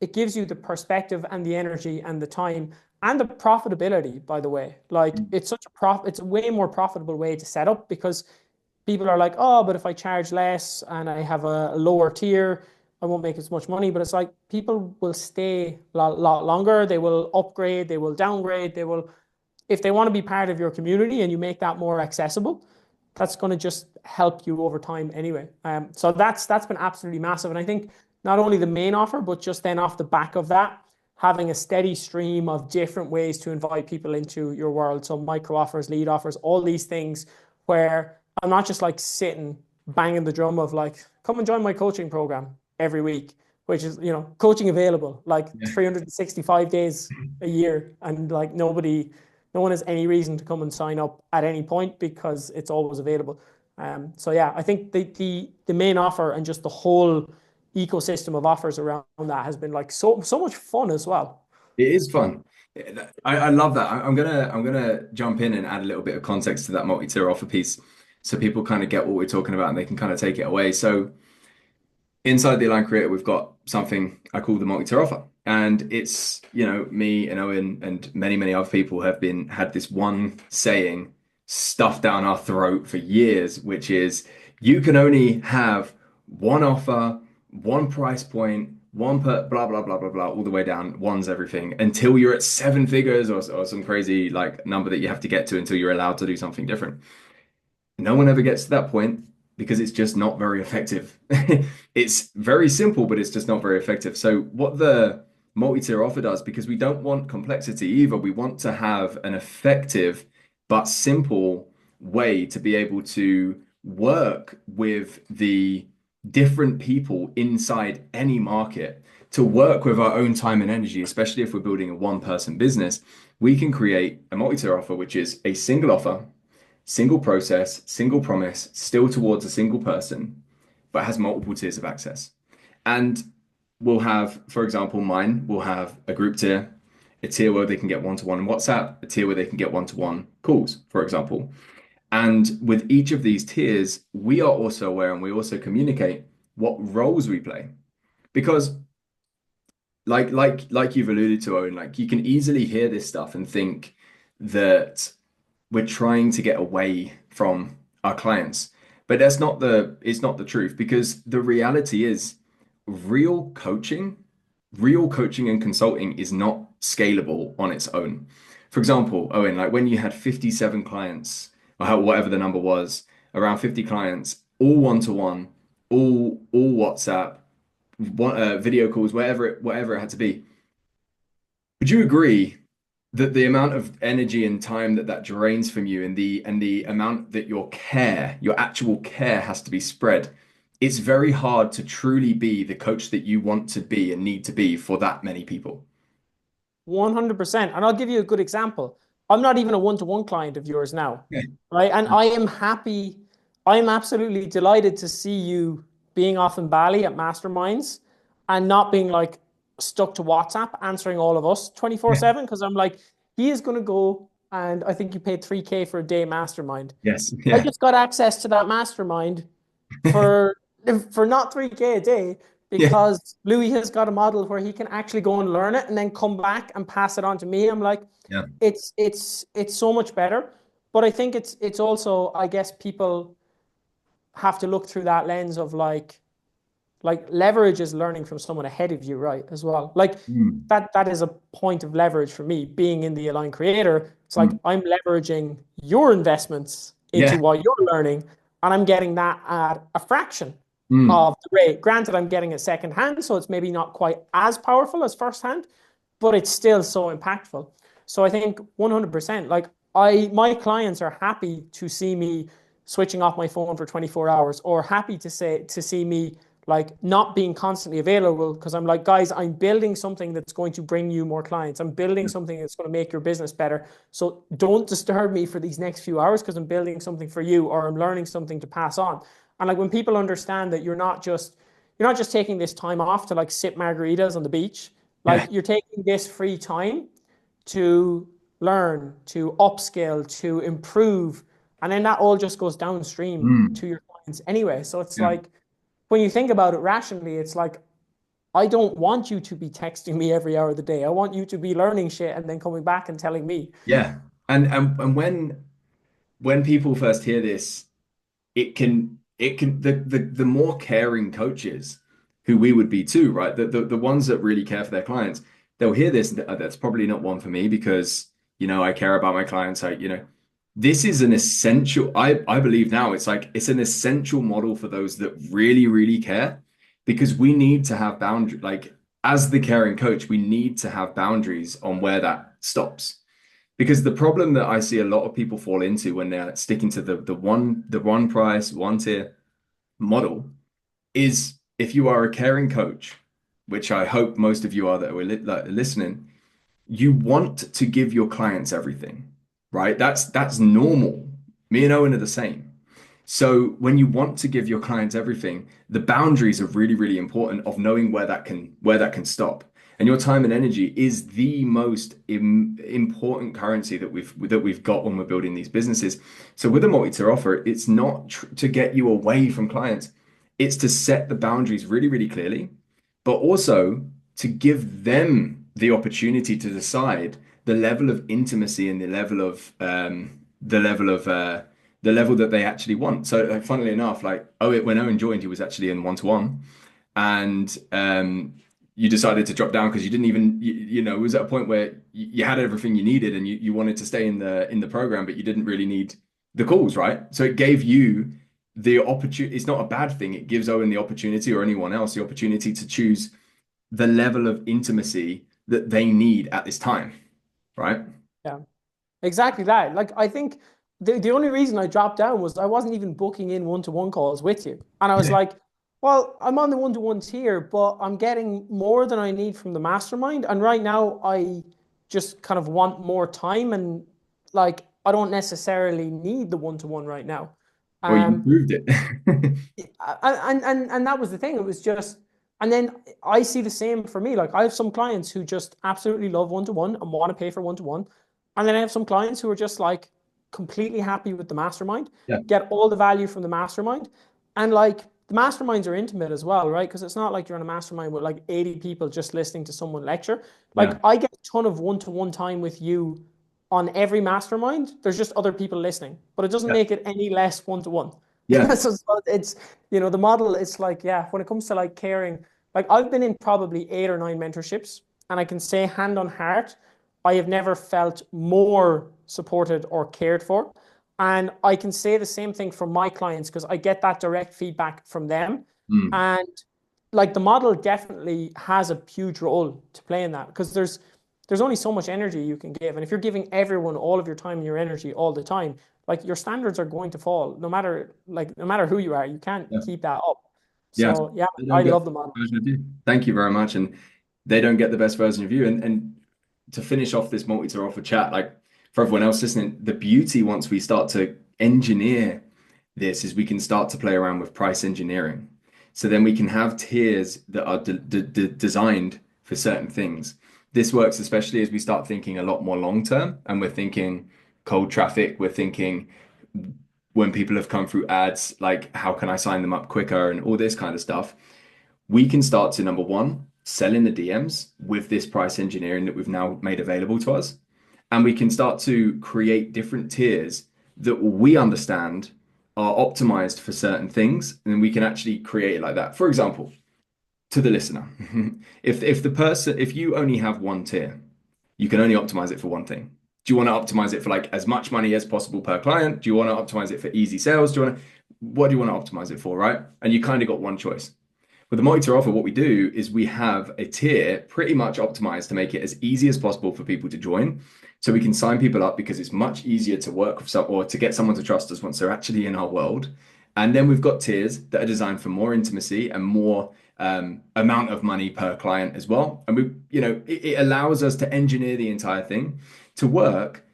it gives you the perspective and the energy and the time and the profitability, by the way. Like Mm. it's a way more profitable way to set up because people are like, oh, but if I charge less and I have a lower tier, I won't make as much money. But it's like people will stay a lot longer. They will upgrade, they will downgrade, they will, if they want to be part of your community and you make that more accessible, that's going to just help you over time anyway. So that's been absolutely massive. And I think not only the main offer, but just then off the back of that, having a steady stream of different ways to invite people into your world. So micro offers, lead offers, all these things where I'm not just like sitting banging the drum of like, come and join my coaching program every week, which is, coaching available like Yeah. 365 days a year. And like no one has any reason to come and sign up at any point because it's always available. So yeah, I think the main offer and just the whole ecosystem of offers around that has been like so much fun as well. It is fun. I love that. I'm gonna jump in and add a little bit of context to that multi-tier offer piece so people kind of get what we're talking about and they can kind of take it away. So inside the Align Creator, we've got something I call the multi-tier offer. And it's, me and Owen and many, many other people have had this one saying stuffed down our throat for years, which is you can only have one offer, one price point, one per blah, blah, blah, blah, blah, all the way down, one's everything until you're at seven figures or some crazy like number that you have to get to until you're allowed to do something different. No one ever gets to that point because it's just not very effective. It's very simple, but it's just not very effective. So what the multi-tier offer does, because we don't want complexity either, we want to have an effective but simple way to be able to work with the different people inside any market to work with our own time and energy, especially if we're building a one-person business, we can create a multi-tier offer, which is a single offer, single process, single promise, still towards a single person, but has multiple tiers of access. And we'll have, for example, mine will have a group tier, a tier where they can get one-to-one in WhatsApp, a tier where they can get one-to-one calls, for example. And with each of these tiers, we are also aware and we also communicate what roles we play. Because like you've alluded to, Owen, like you can easily hear this stuff and think that we're trying to get away from our clients. But it's not the truth because the reality is real coaching, real coaching and consulting is not scalable on its own. For example, Owen, like when you had 57 clients, or whatever the number was, around 50 clients, all one-to-one, all WhatsApp, video calls, whatever it had to be. Would you agree that the amount of energy and time that that drains from you and the amount that your actual care has to be spread, it's very hard to truly be the coach that you want to be and need to be for that many people. 100%. And I'll give you a good example. I'm not even a one-to-one client of yours now, Yeah. right? And I am happy, I am absolutely delighted to see you being off in Bali at masterminds and not being like stuck to WhatsApp answering all of us Yeah. 24/7 because I'm like, he is going to go and I think you paid 3K for a day mastermind. Yes. I Yeah. just got access to that mastermind for for not 3K a day Yeah. because Louis has got a model where he can actually go and learn it and then come back and pass it on to me. I'm like, Yeah. it's so much better. But I think it's also, I guess people have to look through that lens of like leverage is learning from someone ahead of you, right? As well. Like Mm. that is a point of leverage for me, being in the Align Creator. It's like Mm. I'm leveraging your investments into Yeah. what you're learning, and I'm getting that at a fraction Mm. of the rate. Granted, I'm getting it secondhand, so it's maybe not quite as powerful as firsthand, but it's still so impactful. So I think 100%, like my clients are happy to see me switching off my phone for 24 hours or happy to see me like not being constantly available because I'm like, guys, I'm building something that's going to bring you more clients. I'm building something that's going to make your business better. So don't disturb me for these next few hours because I'm building something for you or I'm learning something to pass on. And like when people understand that you're not just taking this time off to like sip margaritas on the beach, like Yeah. you're taking this free time to learn, to upskill, to improve. And then that all just goes downstream Mm. to your clients anyway. So it's Yeah. like when you think about it rationally, it's like I don't want you to be texting me every hour of the day. I want you to be learning shit and then coming back and telling me. Yeah. And when people first hear this, it can the more caring coaches who we would be too, right? The ones that really care for their clients, they'll hear this and that's probably not one for me because I care about my clients. This is an essential, I believe now it's like it's an essential model for those that really, really care because we need to have boundary like as the caring coach, we need to have boundaries on where that stops. Because the problem that I see a lot of people fall into when they're sticking to the one price, one tier model is if you are a caring coach, which I hope most of you are that are like, listening, you want to give your clients everything, right? That's normal. Me and Owen are the same. So when you want to give your clients everything, the boundaries are really, really important of knowing where that can stop. And your time and energy is the most important currency that we've got when we're building these businesses. So with a multi-tier offer, it's not to get you away from clients. It's to set the boundaries really, really clearly, but also to give them the opportunity to decide the level of intimacy and the level that they actually want. So, like, funnily enough, like when Owen joined, he was actually in one-to-one, and you decided to drop down because you didn't even, it was at a point where you had everything you needed and you wanted to stay in the program, but you didn't really need the calls, right? So it gave you the opportunity. It's not a bad thing. It gives Owen the opportunity or anyone else the opportunity to choose the level of intimacy that they need at this time, right? Yeah, exactly that. Like I think the only reason I dropped down was I wasn't even booking in one-to-one calls with you. And I was Yeah. like, Well, I'm on the one-to-one tier, but I'm getting more than I need from the mastermind. And right now, I just kind of want more time, and like I don't necessarily need the one-to-one right now. Or you Um, proved it. and that was the thing. It was just, and then I see the same for me. Like I have some clients who just absolutely love one-to-one and want to pay for one-to-one, and then I have some clients who are just like completely happy with the mastermind, Yeah, get all the value from the mastermind, and like the masterminds are intimate as well, right? Because it's not like you're in a mastermind with like 80 people just listening to someone lecture. Like yeah, I get a ton of one-to-one time with you on every mastermind. There's just other people listening, but it doesn't yeah, make it any less one-to-one. yeah. So it's, the model, it's like, yeah, when it comes to like caring, like I've been in probably 8 or 9 mentorships, and I can say hand on heart, I have never felt more supported or cared for. And I can say the same thing from my clients because I get that direct feedback from them. Mm, And like the model definitely has a huge role to play in that because there's only so much energy you can give. And if you're giving everyone all of your time and your energy all the time, like your standards are going to fall no matter who you are, you can't yeah. keep that up. Yeah, So yeah, they I don't get love the the model. best version of you. Thank you very much. And they don't get the best version of you. And to finish off this multi-tier offer chat, like for everyone else listening, the beauty once we start to engineer this is we can start to play around with price engineering. So then we can have tiers that are designed for certain things. This works especially as we start thinking a lot more long term and we're thinking cold traffic, we're thinking when people have come through ads, like how can I sign them up quicker and all this kind of stuff. We can start to number one, sell in the DMs with this price engineering that we've now made available to us. And we can start to create different tiers that we understand are optimized for certain things. And then we can actually create it like that. For example, to the listener, if you only have one tier, you can only optimize it for one thing. Do you want to optimize it for like as much money as possible per client? Do you want to optimize it for easy sales? What do you want to optimize it for, right? And you kind of got one choice. With the multi-tier offer, what we do is we have a tier pretty much optimized to make it as easy as possible for people to join. So we can sign people up because it's much easier to work with some or to get someone to trust us once they're actually in our world. And then we've got tiers that are designed for more intimacy and more amount of money per client as well. And it allows us to engineer the entire thing to work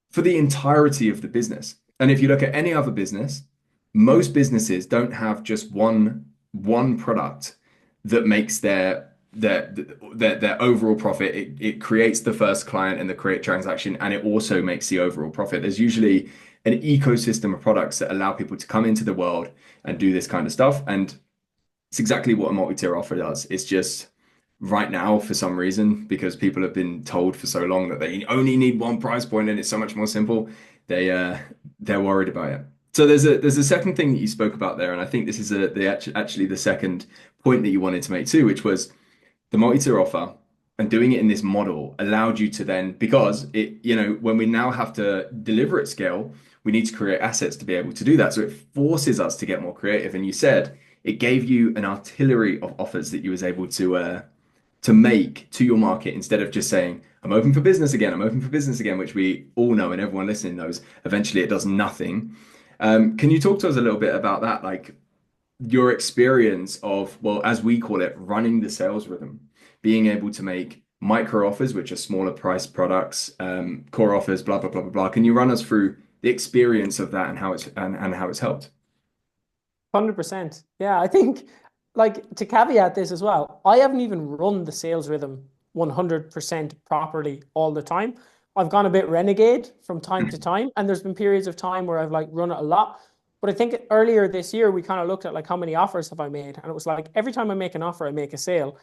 for the entirety of the business. And if you look at any other business, most businesses don't have just one product that makes their overall profit. It creates the first client and the create transaction, and it also makes the overall profit. There's usually an ecosystem of products that allow people to come into the world and do this kind of stuff. And it's exactly what a multi-tier offer does. It's just right now, for some reason, because people have been told for so long that they only need one price point and it's so much more simple, they they're worried about it. So there's a second thing that you spoke about there, and I think this is actually the second point that you wanted to make too, which was the multi-tier offer and doing it in this model allowed you to then, because when we now have to deliver at scale, we need to create assets to be able to do that. So it forces us to get more creative. And you said it gave you an artillery of offers that you was able to make to your market instead of just saying, I'm open for business again, I'm open for business again, which we all know and everyone listening knows, eventually it does nothing. Can you talk to us a little bit about that? Like your experience of, well, as we call it, running the sales rhythm, being able to make micro offers, which are smaller price products, core offers, blah, blah, blah, blah, blah. Can you run us through the experience of that and how it's helped? 100%. Yeah, I think like to caveat this as well, I haven't even run the sales rhythm 100% properly all the time. I've gone a bit renegade from time to time, and there's been periods of time where I've like run it a lot. But I think earlier this year we kind of looked at like how many offers have I made, and it was like every time I make an offer, I make a sale,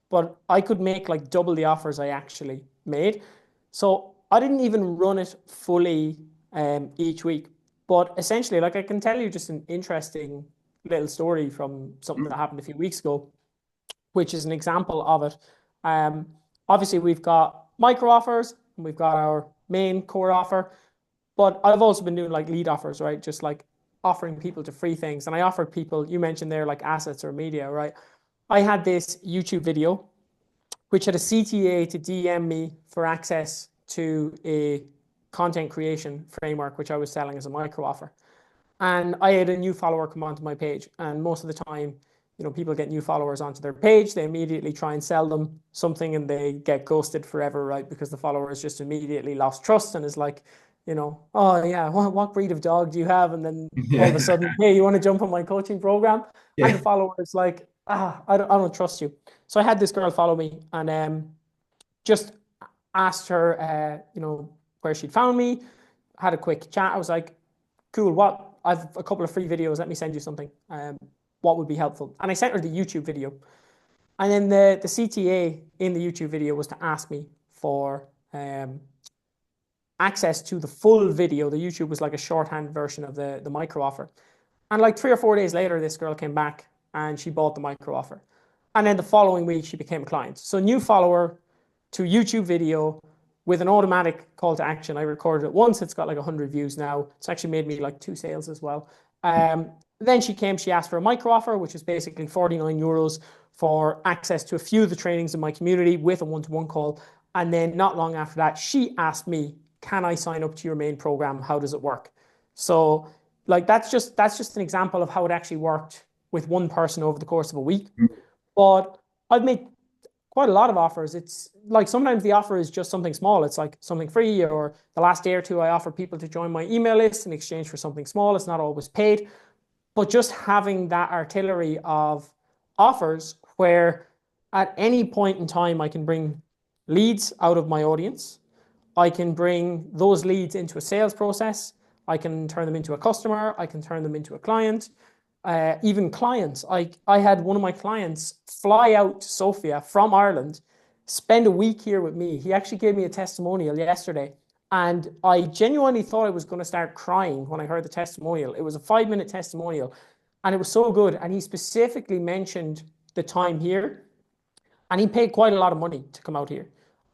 but I could make like double the offers I actually made. So I didn't even run it fully each week. But essentially, like I can tell you just an interesting little story from something that happened a few weeks ago, which is an example of it. Um, Obviously, we've got micro offers and we've got our main core offer, but I've also been doing like lead offers, right? Just like offering people to free things. And I offered people, you mentioned there like assets or media, right? I had this YouTube video which had a CTA to DM me for access to a content creation framework, which I was selling as a micro offer. And I had a new follower come onto my page. And most of the time, people get new followers onto their page, they immediately try and sell them something and they get ghosted forever, right? Because the follower has just immediately lost trust and is like, oh yeah, what breed of dog do you have? And then all of a Yeah. sudden, hey, you want to jump on my coaching program? And the Yeah. follower is like, I don't trust you. So I had this girl follow me and just asked her, where she'd found me, had a quick chat. I was like, cool, I've a couple of free videos. Let me send you something. What would be helpful? And I sent her the YouTube video. And then the CTA in the YouTube video was to ask me for access to the full video. The YouTube was like a shorthand version of the micro offer. And like 3 or 4 days later, this girl came back and she bought the micro offer. And then the following week, she became a client. So new follower to YouTube video with an automatic call to action. I recorded it once. It's got like 100 views now. It's actually made me like 2 sales as well. Then she asked for a micro offer, which is basically 49 euros for access to a few of the trainings in my community with a one-to-one call. And then not long after that, she asked me, can I sign up to your main program? How does it work? So like that's just an example of how it actually worked with one person over the course of a week. But I've made quite a lot of offers. It's like sometimes the offer is just something small. It's like something free, or the last day or two, I offer people to join my email list in exchange for something small. It's not always paid, but just having that artillery of offers where at any point in time I can bring leads out of my audience. I can bring those leads into a sales process. I can turn them into a customer. I can turn them into a client. Even clients. I had one of my clients fly out to Sofia from Ireland, spend a week here with me. He actually gave me a testimonial yesterday. And I genuinely thought I was going to start crying when I heard the testimonial. It was a 5-minute testimonial and it was so good. And he specifically mentioned the time here and he paid quite a lot of money to come out here.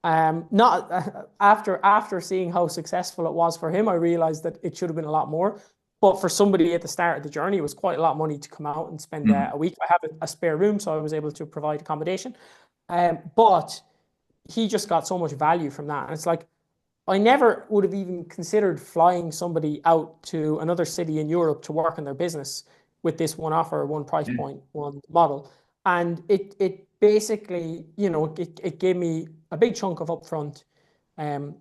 Not after seeing how successful it was for him, I realized that it should have been a lot more. But for somebody at the start of the journey, it was quite a lot of money to come out and spend Mm. a week. I have a spare room, so I was able to provide accommodation. But he just got so much value from that. And it's like, I never would have even considered flying somebody out to another city in Europe to work on their business with this one offer, one price Yeah. point, one model. And it basically, it gave me a big chunk of upfront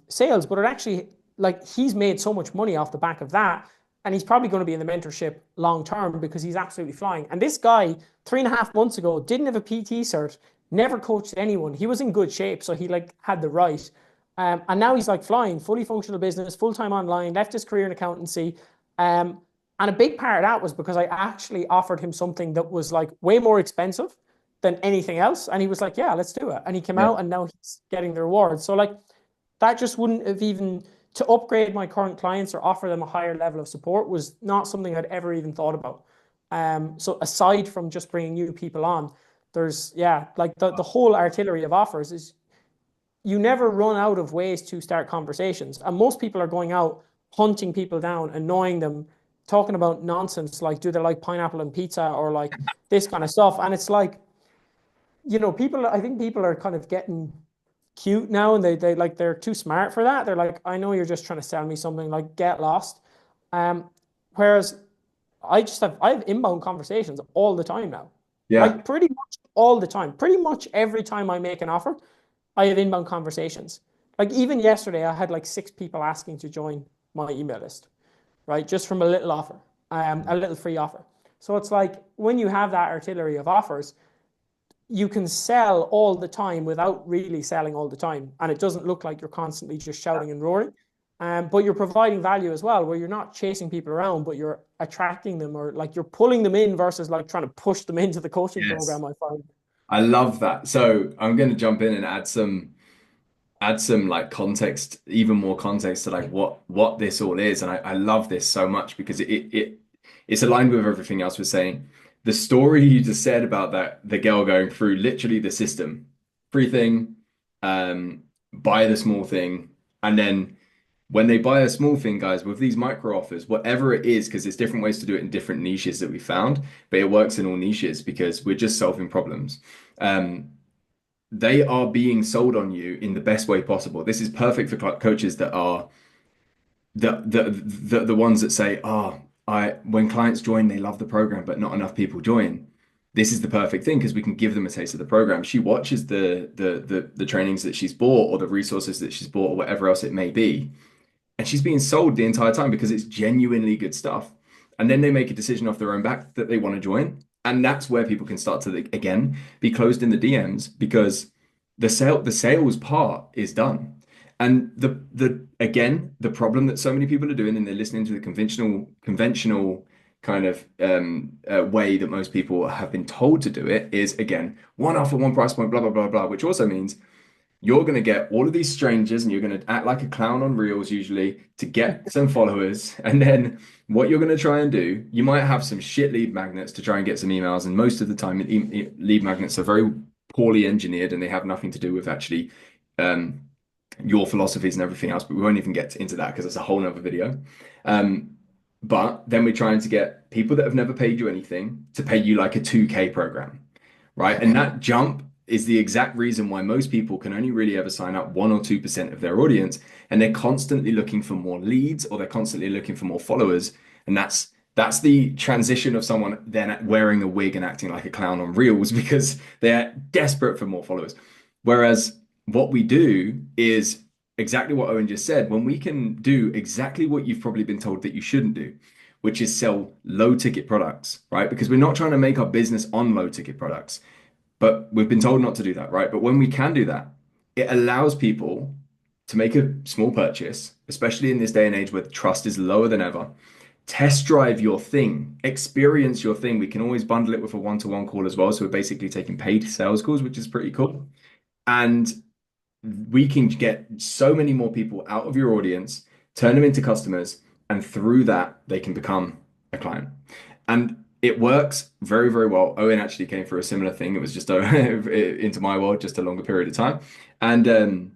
sales, but it actually, like, he's made so much money off the back of that. And he's probably going to be in the mentorship long term because he's absolutely flying. And this guy, 3.5 months ago, didn't have a PT cert, never coached anyone. He was in good shape, so he like had the right. And now he's like flying, fully functional business, full time online, left his career in accountancy. And a big part of that was because I actually offered him something that was like way more expensive than anything else. And he was like, yeah, let's do it. And he came Yeah. out and now he's getting the reward. So like that just wouldn't have even to upgrade my current clients or offer them a higher level of support was not something I'd ever even thought about. So aside from just bringing new people on, there's yeah, like the whole artillery of offers is you never run out of ways to start conversations. And most people are going out hunting people down, annoying them, talking about nonsense like do they like pineapple and pizza or like this kind of stuff. And it's like, people, I think people are kind of getting cute now and they like they're too smart for that. They're like, I know you're just trying to sell me something, like get lost. Um, Whereas I have inbound conversations all the time now. Yeah. Like pretty much all the time. Pretty much every time I make an offer, I have inbound conversations. Like even yesterday, I had like 6 people asking to join my email list, right? Just from a little offer, a little free offer. So it's like when you have that artillery of offers, you can sell all the time without really selling all the time. And it doesn't look like you're constantly just shouting and roaring. But you're providing value as well, where you're not chasing people around, but you're attracting them or like you're pulling them in versus like trying to push them into the coaching Yes. program, I find. I love that. So I'm going to jump in and add some like context, even more context to like what this all is. And I love this so much because it's aligned with everything else we're saying. The story you just said about that the girl going through literally the system, free thing, buy the small thing, and then when they buy a small thing, guys, with these micro offers, whatever it is, because there's different ways to do it in different niches that we found, but it works in all niches because we're just solving problems. Um, they are being sold on you in the best way possible. This is perfect for coaches that are the ones that say, "Oh, I when clients join, they love the program, but not enough people join." this is the perfect thing because we can give them a taste of the program. She watches the trainings that she's bought or the resources that she's bought or whatever else it may be, and she's being sold the entire time because it's genuinely good stuff. And then they make a decision off their own back that they want to join. And that's where people can start to again be closed in the DMs because the sales part is done. And the again, the problem that so many people are doing and they're listening to the conventional kind of way that most people have been told to do it is again, one offer, one price point, blah, blah, blah, blah, which also means you're going to get all of these strangers and you're going to act like a clown on Reels usually to get some followers. And then what you're going to try and do, you might have some shit lead magnets to try and get some emails. And most of the time, lead magnets are very poorly engineered and they have nothing to do with actually um, your philosophies and everything else. But we won't even get into that because it's a whole nother video. Um, but then we're trying to get people that have never paid you anything to pay you like a 2K program, right? And that jump is the exact reason why most people can only really ever sign up 1 or 2% of their audience. And they're constantly looking for more leads or they're constantly looking for more followers. And that's the transition of someone then wearing a wig and acting like a clown on Reels because they're desperate for more followers. Whereas what we do is exactly what Owen just said. When we can do exactly what you've probably been told that you shouldn't do, which is sell low ticket products, right? Because we're not trying to make our business on low ticket products. But we've been told not to do that, right? But when we can do that, it allows people to make a small purchase, especially in this day and age where trust is lower than ever. Test drive your thing, experience your thing. We can always bundle it with a one-to-one call as well. So we're basically taking paid sales calls, which is pretty cool. And we can get so many more people out of your audience, turn them into customers, and through that, they can become a client. And it works very, very well. Owen actually came through a similar thing. It was just into my world, just a longer period of time. And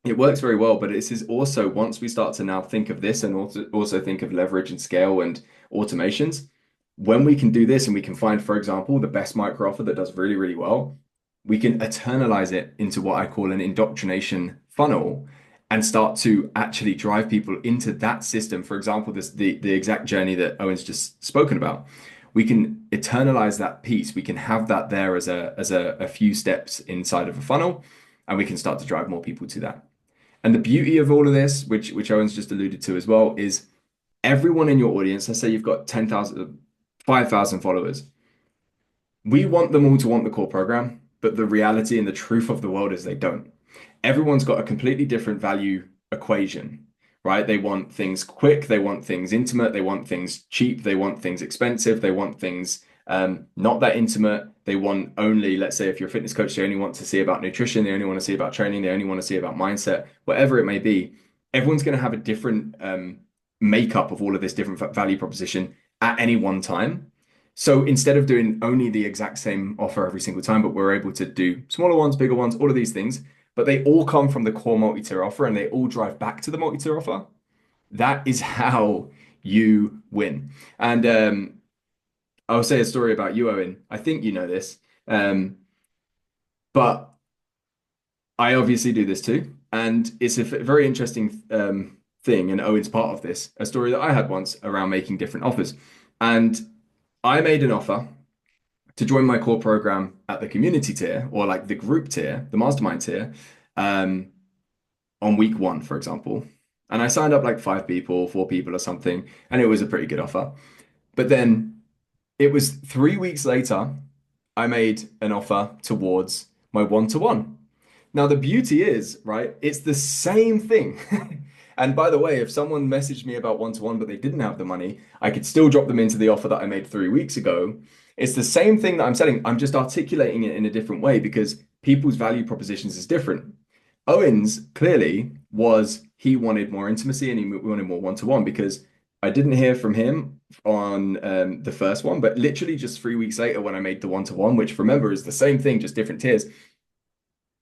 it works very well. But this is also once we start to now think of this and also think of leverage and scale and automations, when we can do this and we can find, for example, the best micro offer that does really, really well, we can eternalize it into what I call an indoctrination funnel and start to actually drive people into that system. For example, the exact journey that Owen's just spoken about. We can eternalize that piece. We can have that there as a few steps inside of a funnel, and we can start to drive more people to that. And the beauty of all of this, which Owen's just alluded to as well, is everyone in your audience, let's say you've got 10,000, 5,000 followers. We want them all to want the core program, but the reality and the truth of the world is they don't. Everyone's got a completely different value equation, right? They want things quick, they want things intimate, they want things cheap, they want things expensive, they want things not that intimate. They want only, let's say, if you're a fitness coach, they only want to see about nutrition, they only want to see about training, they only want to see about mindset, whatever it may be. Everyone's going to have a different makeup of all of this different value proposition at any one time. So instead of doing only the exact same offer every single time, but we're able to do smaller ones, bigger ones, all of these things, but they all come from the core multi-tier offer and they all drive back to the multi-tier offer. That is how you win. And I'll say a story about you, Owen. I think you know this, but I obviously do this too. And it's a very interesting thing, and Owen's part of this, a story that I had once around making different offers. And I made an offer to join my core program at the community tier or like the group tier, the mastermind tier, on week one, for example. And I signed up like 5 people, 4 people or something, and it was a pretty good offer. But then it was 3 weeks later, I made an offer towards my one-to-one. Now, the beauty is, right, it's the same thing. And by the way, if someone messaged me about one-to-one, but they didn't have the money, I could still drop them into the offer that I made 3 weeks ago. It's the same thing that I'm selling. I'm just articulating it in a different way because people's value propositions is different. Owen's clearly was he wanted more intimacy and he wanted more one-to-one because I didn't hear from him on the first one, but literally just 3 weeks later when I made the one-to-one, which remember is the same thing, just different tiers,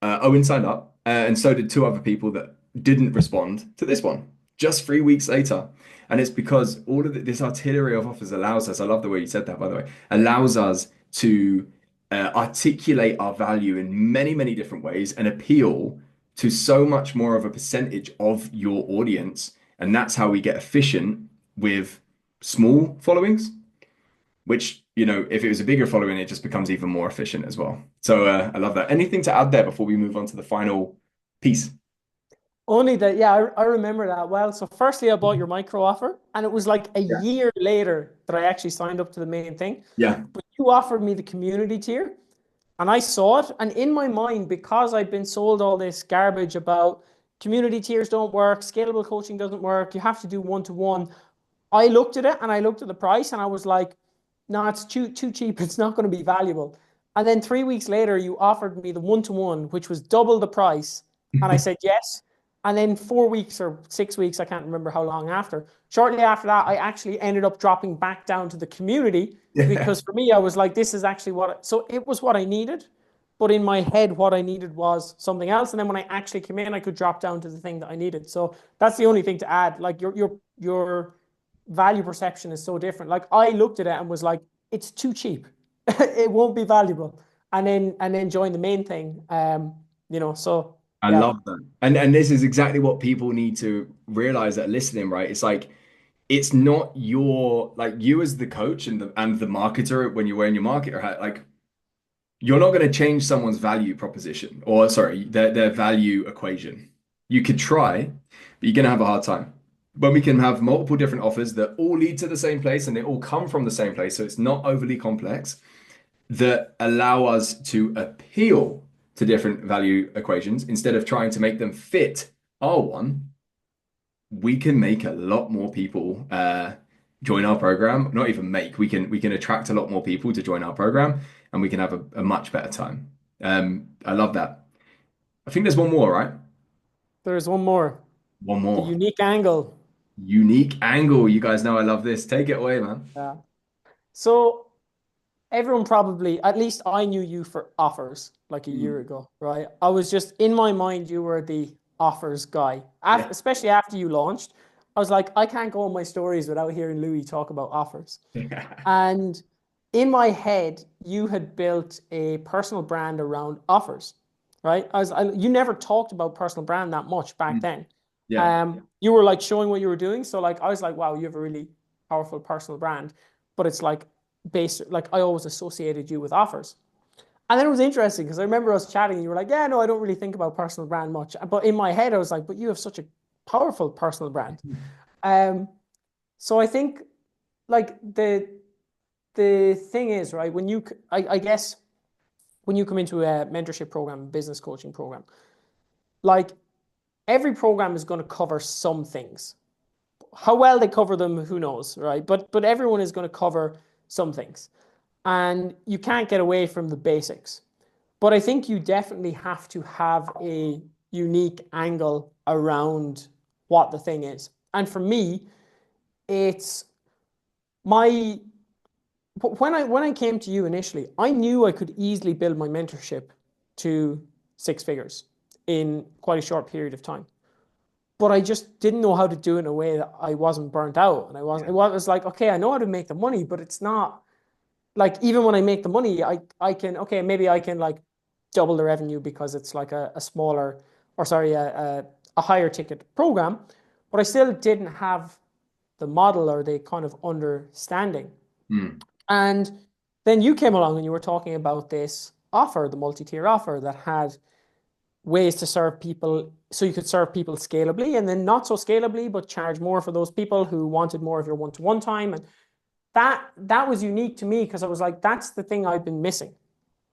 Owen signed up, and so did 2 other people that didn't respond to this one just 3 weeks later. And it's because all of this artillery of offers allows us, I love the way you said that, by the way, allows us to articulate our value in many, many different ways and appeal to so much more of a percentage of your audience. And that's how we get efficient with small followings, which if it was a bigger following, it just becomes even more efficient as well. So I love that. Anything to add there before we move on to the final piece? Only that, yeah, I remember that well. So firstly, I bought your micro offer, and it was like a Yeah. year later that I actually signed up to the main thing. Yeah. But you offered me the community tier, and I saw it. And in my mind, because I'd been sold all this garbage about community tiers don't work, scalable coaching doesn't work, you have to do one-to-one. I looked at it and I looked at the price and I was like, no, it's too cheap. It's not going to be valuable. And then 3 weeks later, you offered me the one-to-one, which was double the price. And I said yes. And then 4 weeks or 6 weeks, I can't remember how long after. Shortly after that, I actually ended up dropping back down to the community Yeah. because for me, I was like, this is actually so it was what I needed. But in my head, what I needed was something else. And then when I actually came in, I could drop down to the thing that I needed. So that's the only thing to add. Like your value perception is so different. Like I looked at it and was like, it's too cheap. It won't be valuable. And then join the main thing. So I yeah. love that. And this is exactly what people need to realize that are listening, right? It's like it's not your like you as the coach and the marketer when you're wearing your marketer hat, like you're not going to change someone's value proposition or sorry, their value equation. You could try, but you're going to have a hard time. But we can have multiple different offers that all lead to the same place and they all come from the same place, so it's not overly complex that allow us to appeal to different value equations instead of trying to make them fit our one. We can make a lot more people join our program. Not even make, we can attract a lot more people to join our program and we can have a much better time. I love that. I think there's one more, right? There's one more. One The more. unique angle. Unique angle. You guys know I love this. Take it away, man. Yeah. So everyone probably, at least I knew you for offers like a year Mm. ago, right? I was just in my mind, you were the offers guy. Yeah. Especially after you launched, I was like, I can't go on my stories without hearing Louis talk about offers. And in my head, you had built a personal brand around offers, right? You never talked about personal brand that much back Mm. then. Yeah. You were like showing what you were doing. So like, I was like, wow, you have a really powerful personal brand, but it's like based, like I always associated you with offers. And then it was interesting because I remember us chatting and you were like, yeah, no, I don't really think about personal brand much. But in my head, I was like, but you have such a powerful personal brand. Um, so I think like the thing is, right, when I guess when you come into a mentorship program, business coaching program, like every program is going to cover some things. How well they cover them, who knows, right? But everyone is going to cover some things. And you can't get away from the basics. But I think you definitely have to have a unique angle around what the thing is. And for me, it's my when I came to you initially, I knew I could easily build my mentorship to 6 figures in quite a short period of time. But I just didn't know how to do it in a way that I wasn't burnt out. And it was like, okay, I know how to make the money, but it's not like even when I make the money, I can okay, maybe I can like double the revenue because it's like a smaller or sorry, a higher ticket program, but I still didn't have the model or the kind of understanding. Mm. And then you came along and you were talking about this offer, the multi-tier offer that had ways to serve people so you could serve people scalably and then not so scalably, but charge more for those people who wanted more of your one-to-one time. And that was unique to me because I was like, that's the thing I've been missing.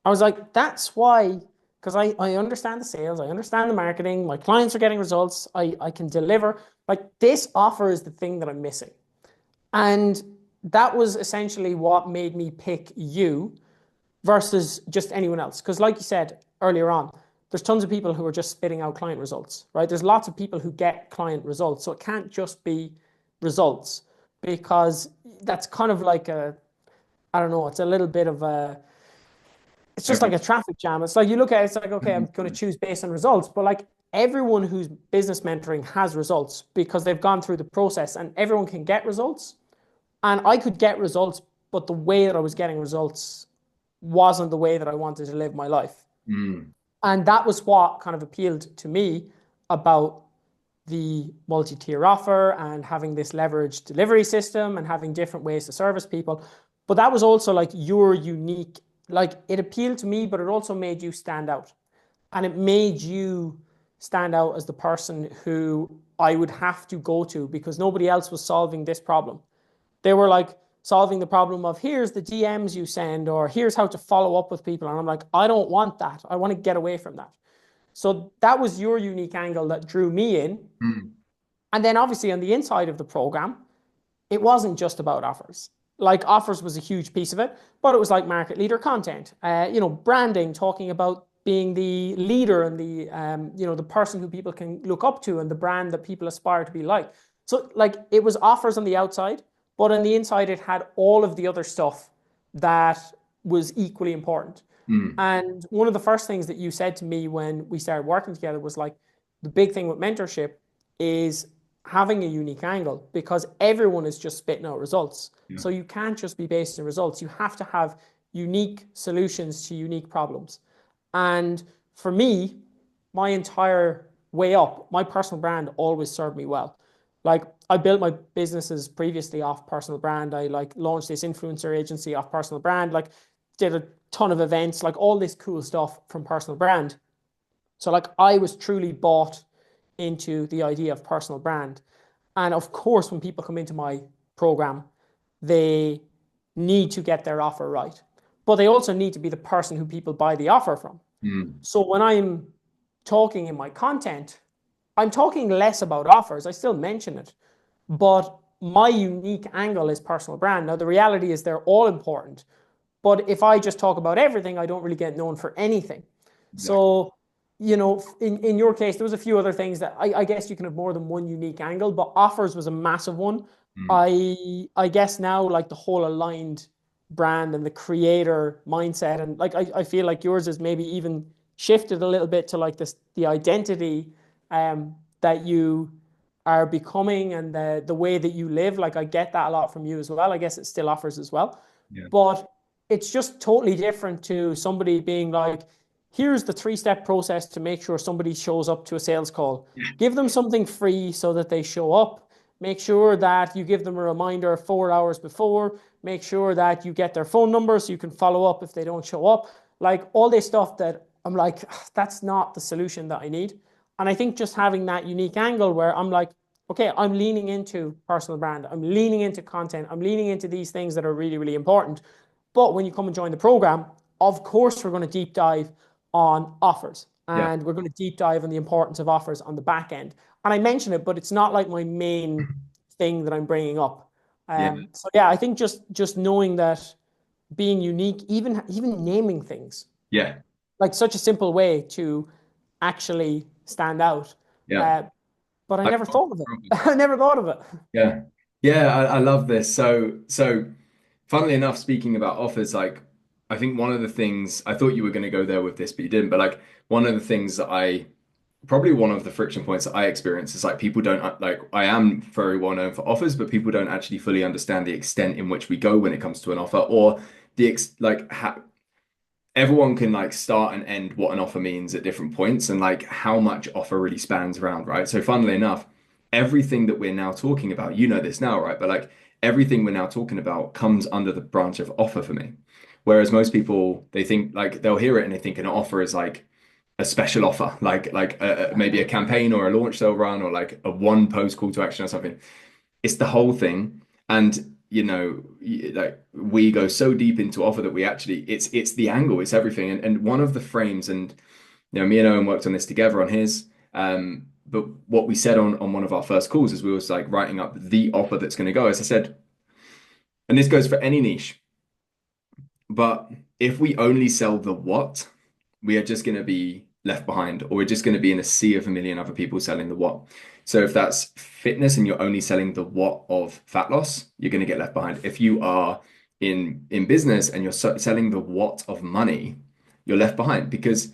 I was like, that's why, because I understand the sales, I understand the marketing, my clients are getting results, I can deliver. Like this offer is the thing that I'm missing. And that was essentially what made me pick you versus just anyone else. Because, like you said earlier on, there's tons of people who are just spitting out client results, right? There's lots of people who get client results. So it can't just be results because that's kind of like I don't know, it's a little bit of it's just like Every a traffic jam. It's like you look at it, it's like, okay, I'm going to choose based on results. But like everyone who's business mentoring has results because they've gone through the process and everyone can get results. And I could get results, but the way that I was getting results wasn't the way that I wanted to live my life. Mm. And that was what kind of appealed to me about the multi-tier offer and having this leveraged delivery system and having different ways to service people. But that was also like your unique, like it appealed to me, but it also made you stand out. And it made you stand out as the person who I would have to go to because nobody else was solving this problem. They were like solving the problem of here's the DMs you send, or here's how to follow up with people. And I'm like, I don't want that. I want to get away from that. So that was your unique angle that drew me in. Mm. And then obviously on the inside of the program, it wasn't just about offers. Like offers was a huge piece of it, but it was like market leader content, branding, talking about being the leader and the person who people can look up to and the brand that people aspire to be like. So like it was offers on the outside, but on the inside it had all of the other stuff that was equally important. Mm. And one of the first things that you said to me when we started working together was like, the big thing with mentorship is having a unique angle because everyone is just spitting out results. Yeah. So you can't just be based on results. You have to have unique solutions to unique problems. And for me, my entire way up, my personal brand always served me well. Like I built my businesses previously off personal brand. I like launched this influencer agency off personal brand, like did a ton of events, like all this cool stuff from personal brand. So like I was truly bought into the idea of personal brand. And of course, when people come into my program, they need to get their offer right. But they also need to be the person who people buy the offer from. Mm. So when I'm talking in my content, I'm talking less about offers. I still mention it, but my unique angle is personal brand. Now, the reality is they're all important. But if I just talk about everything, I don't really get known for anything. Exactly. So, in your case, there was a few other things that I guess you can have more than one unique angle, but offers was a massive one. Mm. I guess now like the whole aligned brand and the creator mindset, and like I feel like yours is maybe even shifted a little bit to like this the identity that you are becoming and the way that you live. Like I get that a lot from you as well. I guess it still offers as well. Yeah. But it's just totally different to somebody being like, here's the three-step process to make sure somebody shows up to a sales call. Give them something free so that they show up. Make sure that you give them a reminder 4 hours before. Make sure that you get their phone number so you can follow up if they don't show up. Like all this stuff that I'm like, that's not the solution that I need. And I think just having that unique angle where I'm like, okay, I'm leaning into personal brand. I'm leaning into content. I'm leaning into these things that are really, really important. But when you come and join the program, of course, we're going to deep dive on offers Yeah. and we're going to deep dive on the importance of offers on the back end. And I mention it, but it's not like my main thing that I'm bringing up. Yeah. So yeah, I think just knowing that being unique, even naming things, Yeah. like such a simple way to actually stand out. Yeah. Uh, but I I- never thought of it. I never thought of it. Yeah. Yeah, I love this. So funnily enough, speaking about offers, like I think one of the things I thought you were going to go there with this, but you didn't. But like one of the things that I probably one of the friction points that I experience is like people don't like I am very well known for offers, but people don't actually fully understand the extent in which we go when it comes to an offer or the ex like ha everyone can like start and end what an offer means at different points and like how much offer really spans around, right? So funnily enough, everything that we're now talking about, you know this now, right? But like everything we're now talking about comes under the branch of offer for me. Whereas most people, they think like they'll hear it and they think an offer is like a special offer, like maybe a campaign or a launch they'll run or like a one post call to action or something. It's the whole thing. And like we go so deep into offer that we actually it's the angle, it's everything. And one of the frames, and me and Owen worked on this together on his. But what we said on one of our first calls is we was like writing up the offer that's going to go. As I said, and this goes for any niche, but if we only sell the what, we are just going to be left behind, or we're just going to be in a sea of a million other people selling the what. So if that's fitness and you're only selling the what of fat loss, you're going to get left behind. If you are in business and you're selling the what of money, you're left behind because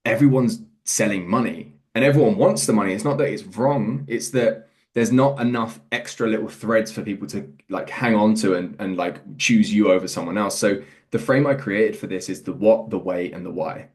everyone's selling money and everyone wants the money. It's not that it's wrong, it's that there's not enough extra little threads for people to like hang on to and like choose you over someone else. So the frame I created for this is the what, the way, and the why.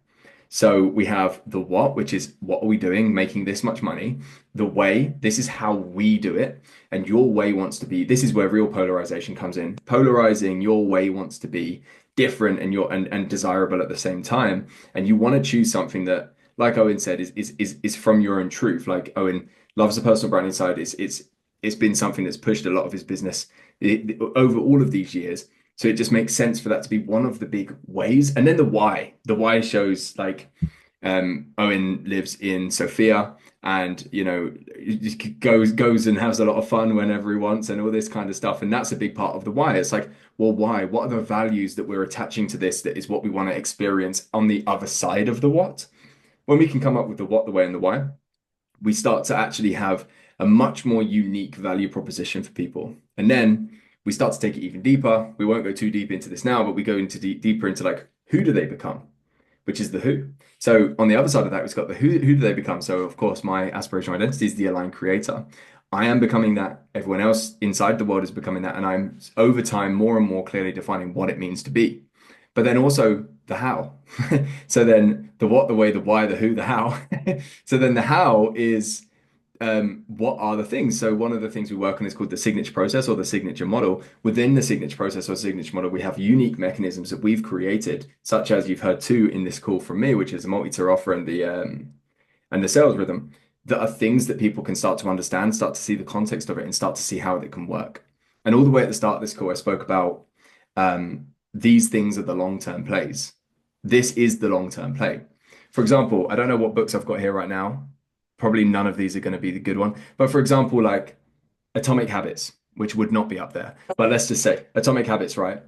So we have the what, which is what are we doing, making this much money? The way, this is how we do it. And your way wants to be, this is where real polarization comes in. Polarizing your way wants to be different and desirable at the same time. And you want to choose something that, like Owen said, is from your own truth. Like Owen loves the personal branding side. It's been something that's pushed a lot of his business over all of these years. So it just makes sense for that to be one of the big ways. And then the why. The why shows like Owen lives in Sofia and goes and has a lot of fun whenever he wants and all this kind of stuff. And that's a big part of the why. It's like, well, why? What are the values that we're attaching to this that is what we want to experience on the other side of the what? When we can come up with the what, the way, and the why, we start to actually have a much more unique value proposition for people. And then we start to take it even deeper. We won't go too deep into this now, but we go into deeper into like who do they become, which is the who. So on the other side of that, we've got the who do they become. So of course, my aspirational identity is the aligned creator. I am becoming that. Everyone else inside the world is becoming that. And I'm over time more and more clearly defining what it means to be. But then also the how. So then the what, the way, the why, the who, the how. So then the how is what are the things? So one of the things we work on is called the signature process or the signature model. Within the signature process or signature model, we have unique mechanisms that we've created, such as you've heard two in this call from me, which is the multi-tier offer and the sales rhythm, that are things that people can start to understand, start to see the context of it, and start to see how it can work. And all the way at the start of this call, I spoke about these things are the long-term plays. This is the long-term play. For example, I don't know what books I've got here right now. Probably none of these are going to be the good one. But for example, like Atomic Habits, which would not be up there. But let's just say Atomic Habits, right?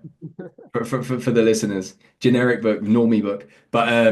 For the listeners, generic book, normie book. But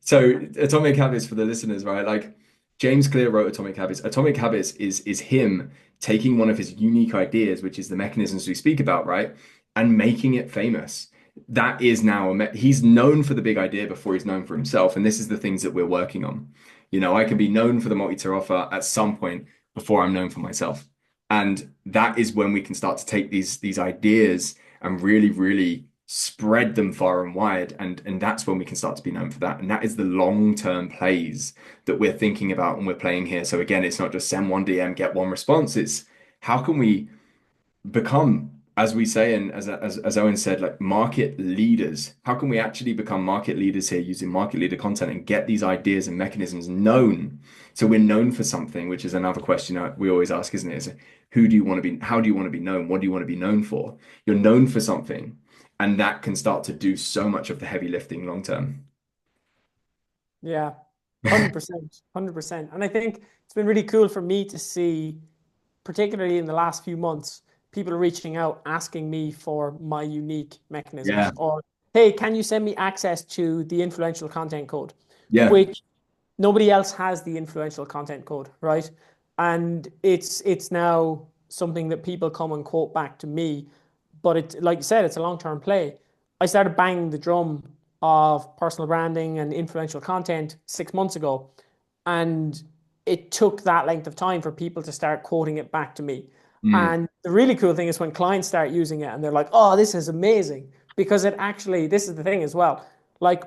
so Atomic Habits for the listeners, right? Like James Clear wrote Atomic Habits. Atomic Habits is him taking one of his unique ideas, which is the mechanisms we speak about, right? And making it famous. That is now he's known for the big idea before he's known for himself. And this is the things that we're working on. I can be known for the multi-tier offer at some point before I'm known for myself. And that is when we can start to take these ideas and really, really spread them far and wide. And that's when we can start to be known for that. And that is the long-term plays that we're thinking about and we're playing here. So again, it's not just send one DM, get one response. It's how can we become, as we say, and as Owen said, like market leaders. How can we actually become market leaders here using market leader content and get these ideas and mechanisms known? So we're known for something, which is another question we always ask, isn't it? Is who do you want to be? How do you want to be known? What do you want to be known for? You're known for something, and that can start to do so much of the heavy lifting long term. Yeah, 100%, 100%. And I think it's been really cool for me to see, particularly in the last few months, people reaching out asking me for my unique Yeah, mechanisms or, hey, can you send me access to the influential content code? yeah, Which nobody else has the influential content code, right? And it's now something that people come and quote back to me. But it, like you said, it's a long-term play. I started banging the drum of personal branding and influential content 6 months ago, and it took that length of time for people to start quoting it back to me. mm, And the really cool thing is when clients start using it and they're like, "Oh, this is amazing," because it actually, this is the thing as well, like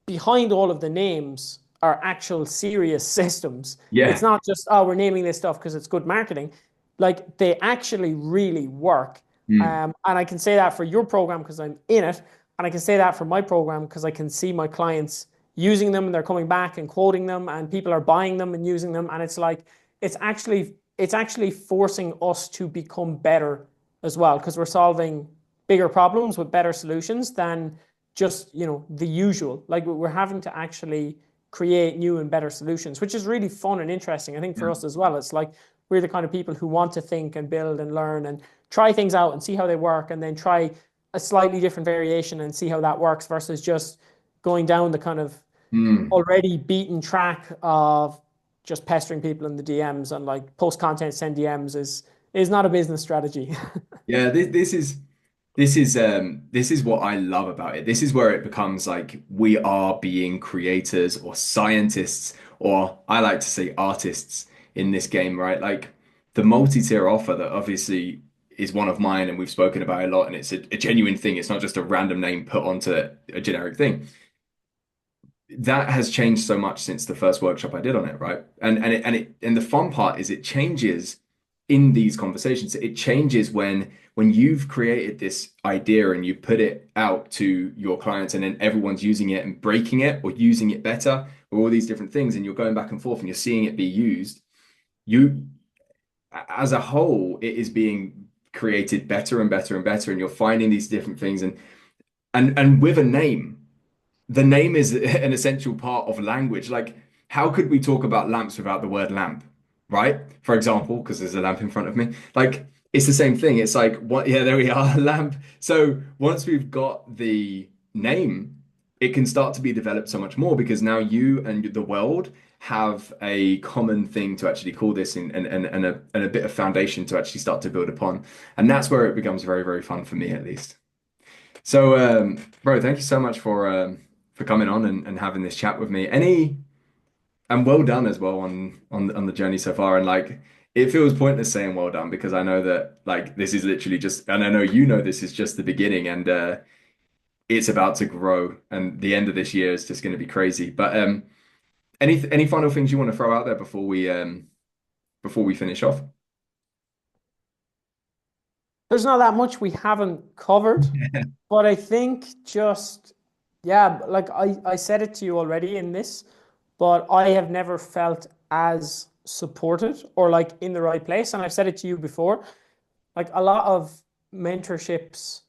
behind all of the names are actual serious systems. It's yeah, not just, oh, we're naming this stuff because it's good marketing. Like they actually really work. mm, And I can say that for your program because I'm in it. And I can say that for my program because I can see my clients using them and they're coming back and quoting them and people are buying them and using them. And it's like, it's actually forcing us to become better as well because we're solving bigger problems with better solutions than just, the usual. Like we're having to actually create new and better solutions, which is really fun and interesting. I think for yeah. us as well, it's like we're the kind of people who want to think and build and learn and try things out and see how they work and then try a slightly different variation and see how that works versus just going down the kind of Mm. already beaten track of just pestering people in the DMs and like post content, send DMs is not a business strategy. Yeah, this is what I love about it. This is where it becomes like we are being creators or scientists, or I like to say artists in this game, right? Like the multi-tier offer that obviously is one of mine and we've spoken about it a lot, and it's a genuine thing. It's not just a random name put onto a generic thing. that has changed so much since the first workshop I did on it, right? And the fun part is it changes in these conversations. It changes when you've created this idea and you put it out to your clients and then everyone's using it and breaking it or using it better or all these different things and you're going back and forth and you're seeing it be used. You as a whole, it is being created better and better and better and you're finding these different things and with a name the name is an essential part of language. Like, how could we talk about lamps without the word lamp, right? For example, because there's a lamp in front of me. Like, it's the same thing. It's like, what? Yeah, there we are, lamp. So once we've got the name, it can start to be developed so much more because now you and the world have a common thing to actually call this and a bit of foundation to actually start to build upon. And that's where it becomes very, very fun for me, at least. So, bro, thank you so much for coming on and having this chat with me. And well done as well on the journey so far. And like, it feels pointless saying well done because I know that like this is literally just, and I know you know this is just the beginning, and it's about to grow, and the end of this year is just going to be crazy. But any final things you want to throw out there before we finish off? There's not that much we haven't covered, but I think just, yeah, like I said it to you already in this, but I have never felt as supported or like in the right place. And I've said it to you before. Like a lot of mentorships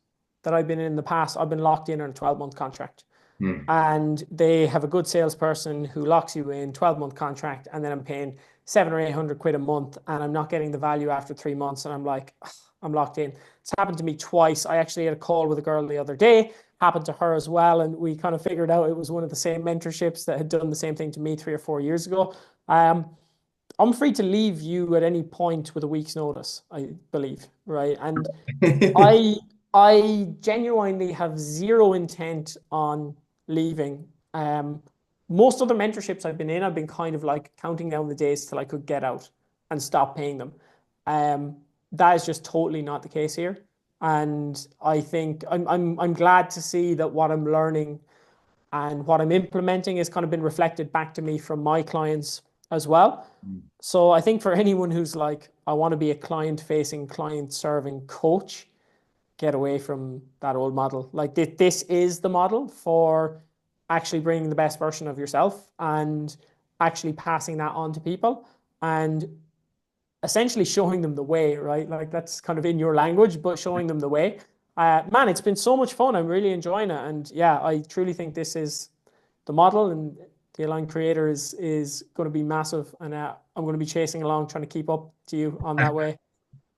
that I've been in the past, I've been locked in on a 12-month contract. Hmm. And they have a good salesperson who locks you in 12-month contract, and then I'm paying 700 or 800 quid a month, and I'm not getting the value after 3 months, and I'm like, "Ugh, I'm locked in." It's happened to me twice. I actually had a call with a girl the other day, happened to her as well, and we kind of figured out it was one of the same mentorships that had done the same thing to me 3 or 4 years ago. I'm free to leave you at any point with a week's notice, I believe, right? And I I genuinely have zero intent on leaving. Most other mentorships I've been in, I've been kind of like counting down the days till I could get out and stop paying them. Um, that is just totally not the case here. And I think I'm glad to see that what I'm learning and what I'm implementing has kind of been reflected back to me from my clients as well. So I think for anyone who's like, I want to be a client facing, client serving coach, get away from that old model. Like this is the model for actually bringing the best version of yourself and actually passing that on to people and essentially showing them the way, right? Like that's kind of in your language, but showing them the way. Man, it's been so much fun. I'm really enjoying it. And yeah, I truly think this is the model, and the Align Creator is going to be massive. And I'm going to be chasing along, trying to keep up to you on that way.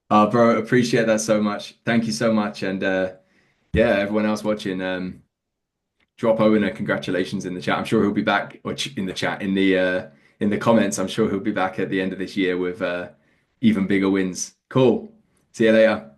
Bro, appreciate that so much. Thank you so much. And yeah, everyone else watching, drop Owen a congratulations in the chat. I'm sure he'll be back, or in the chat, in the comments. I'm sure he'll be back at the end of this year with even bigger wins. Cool. See you later.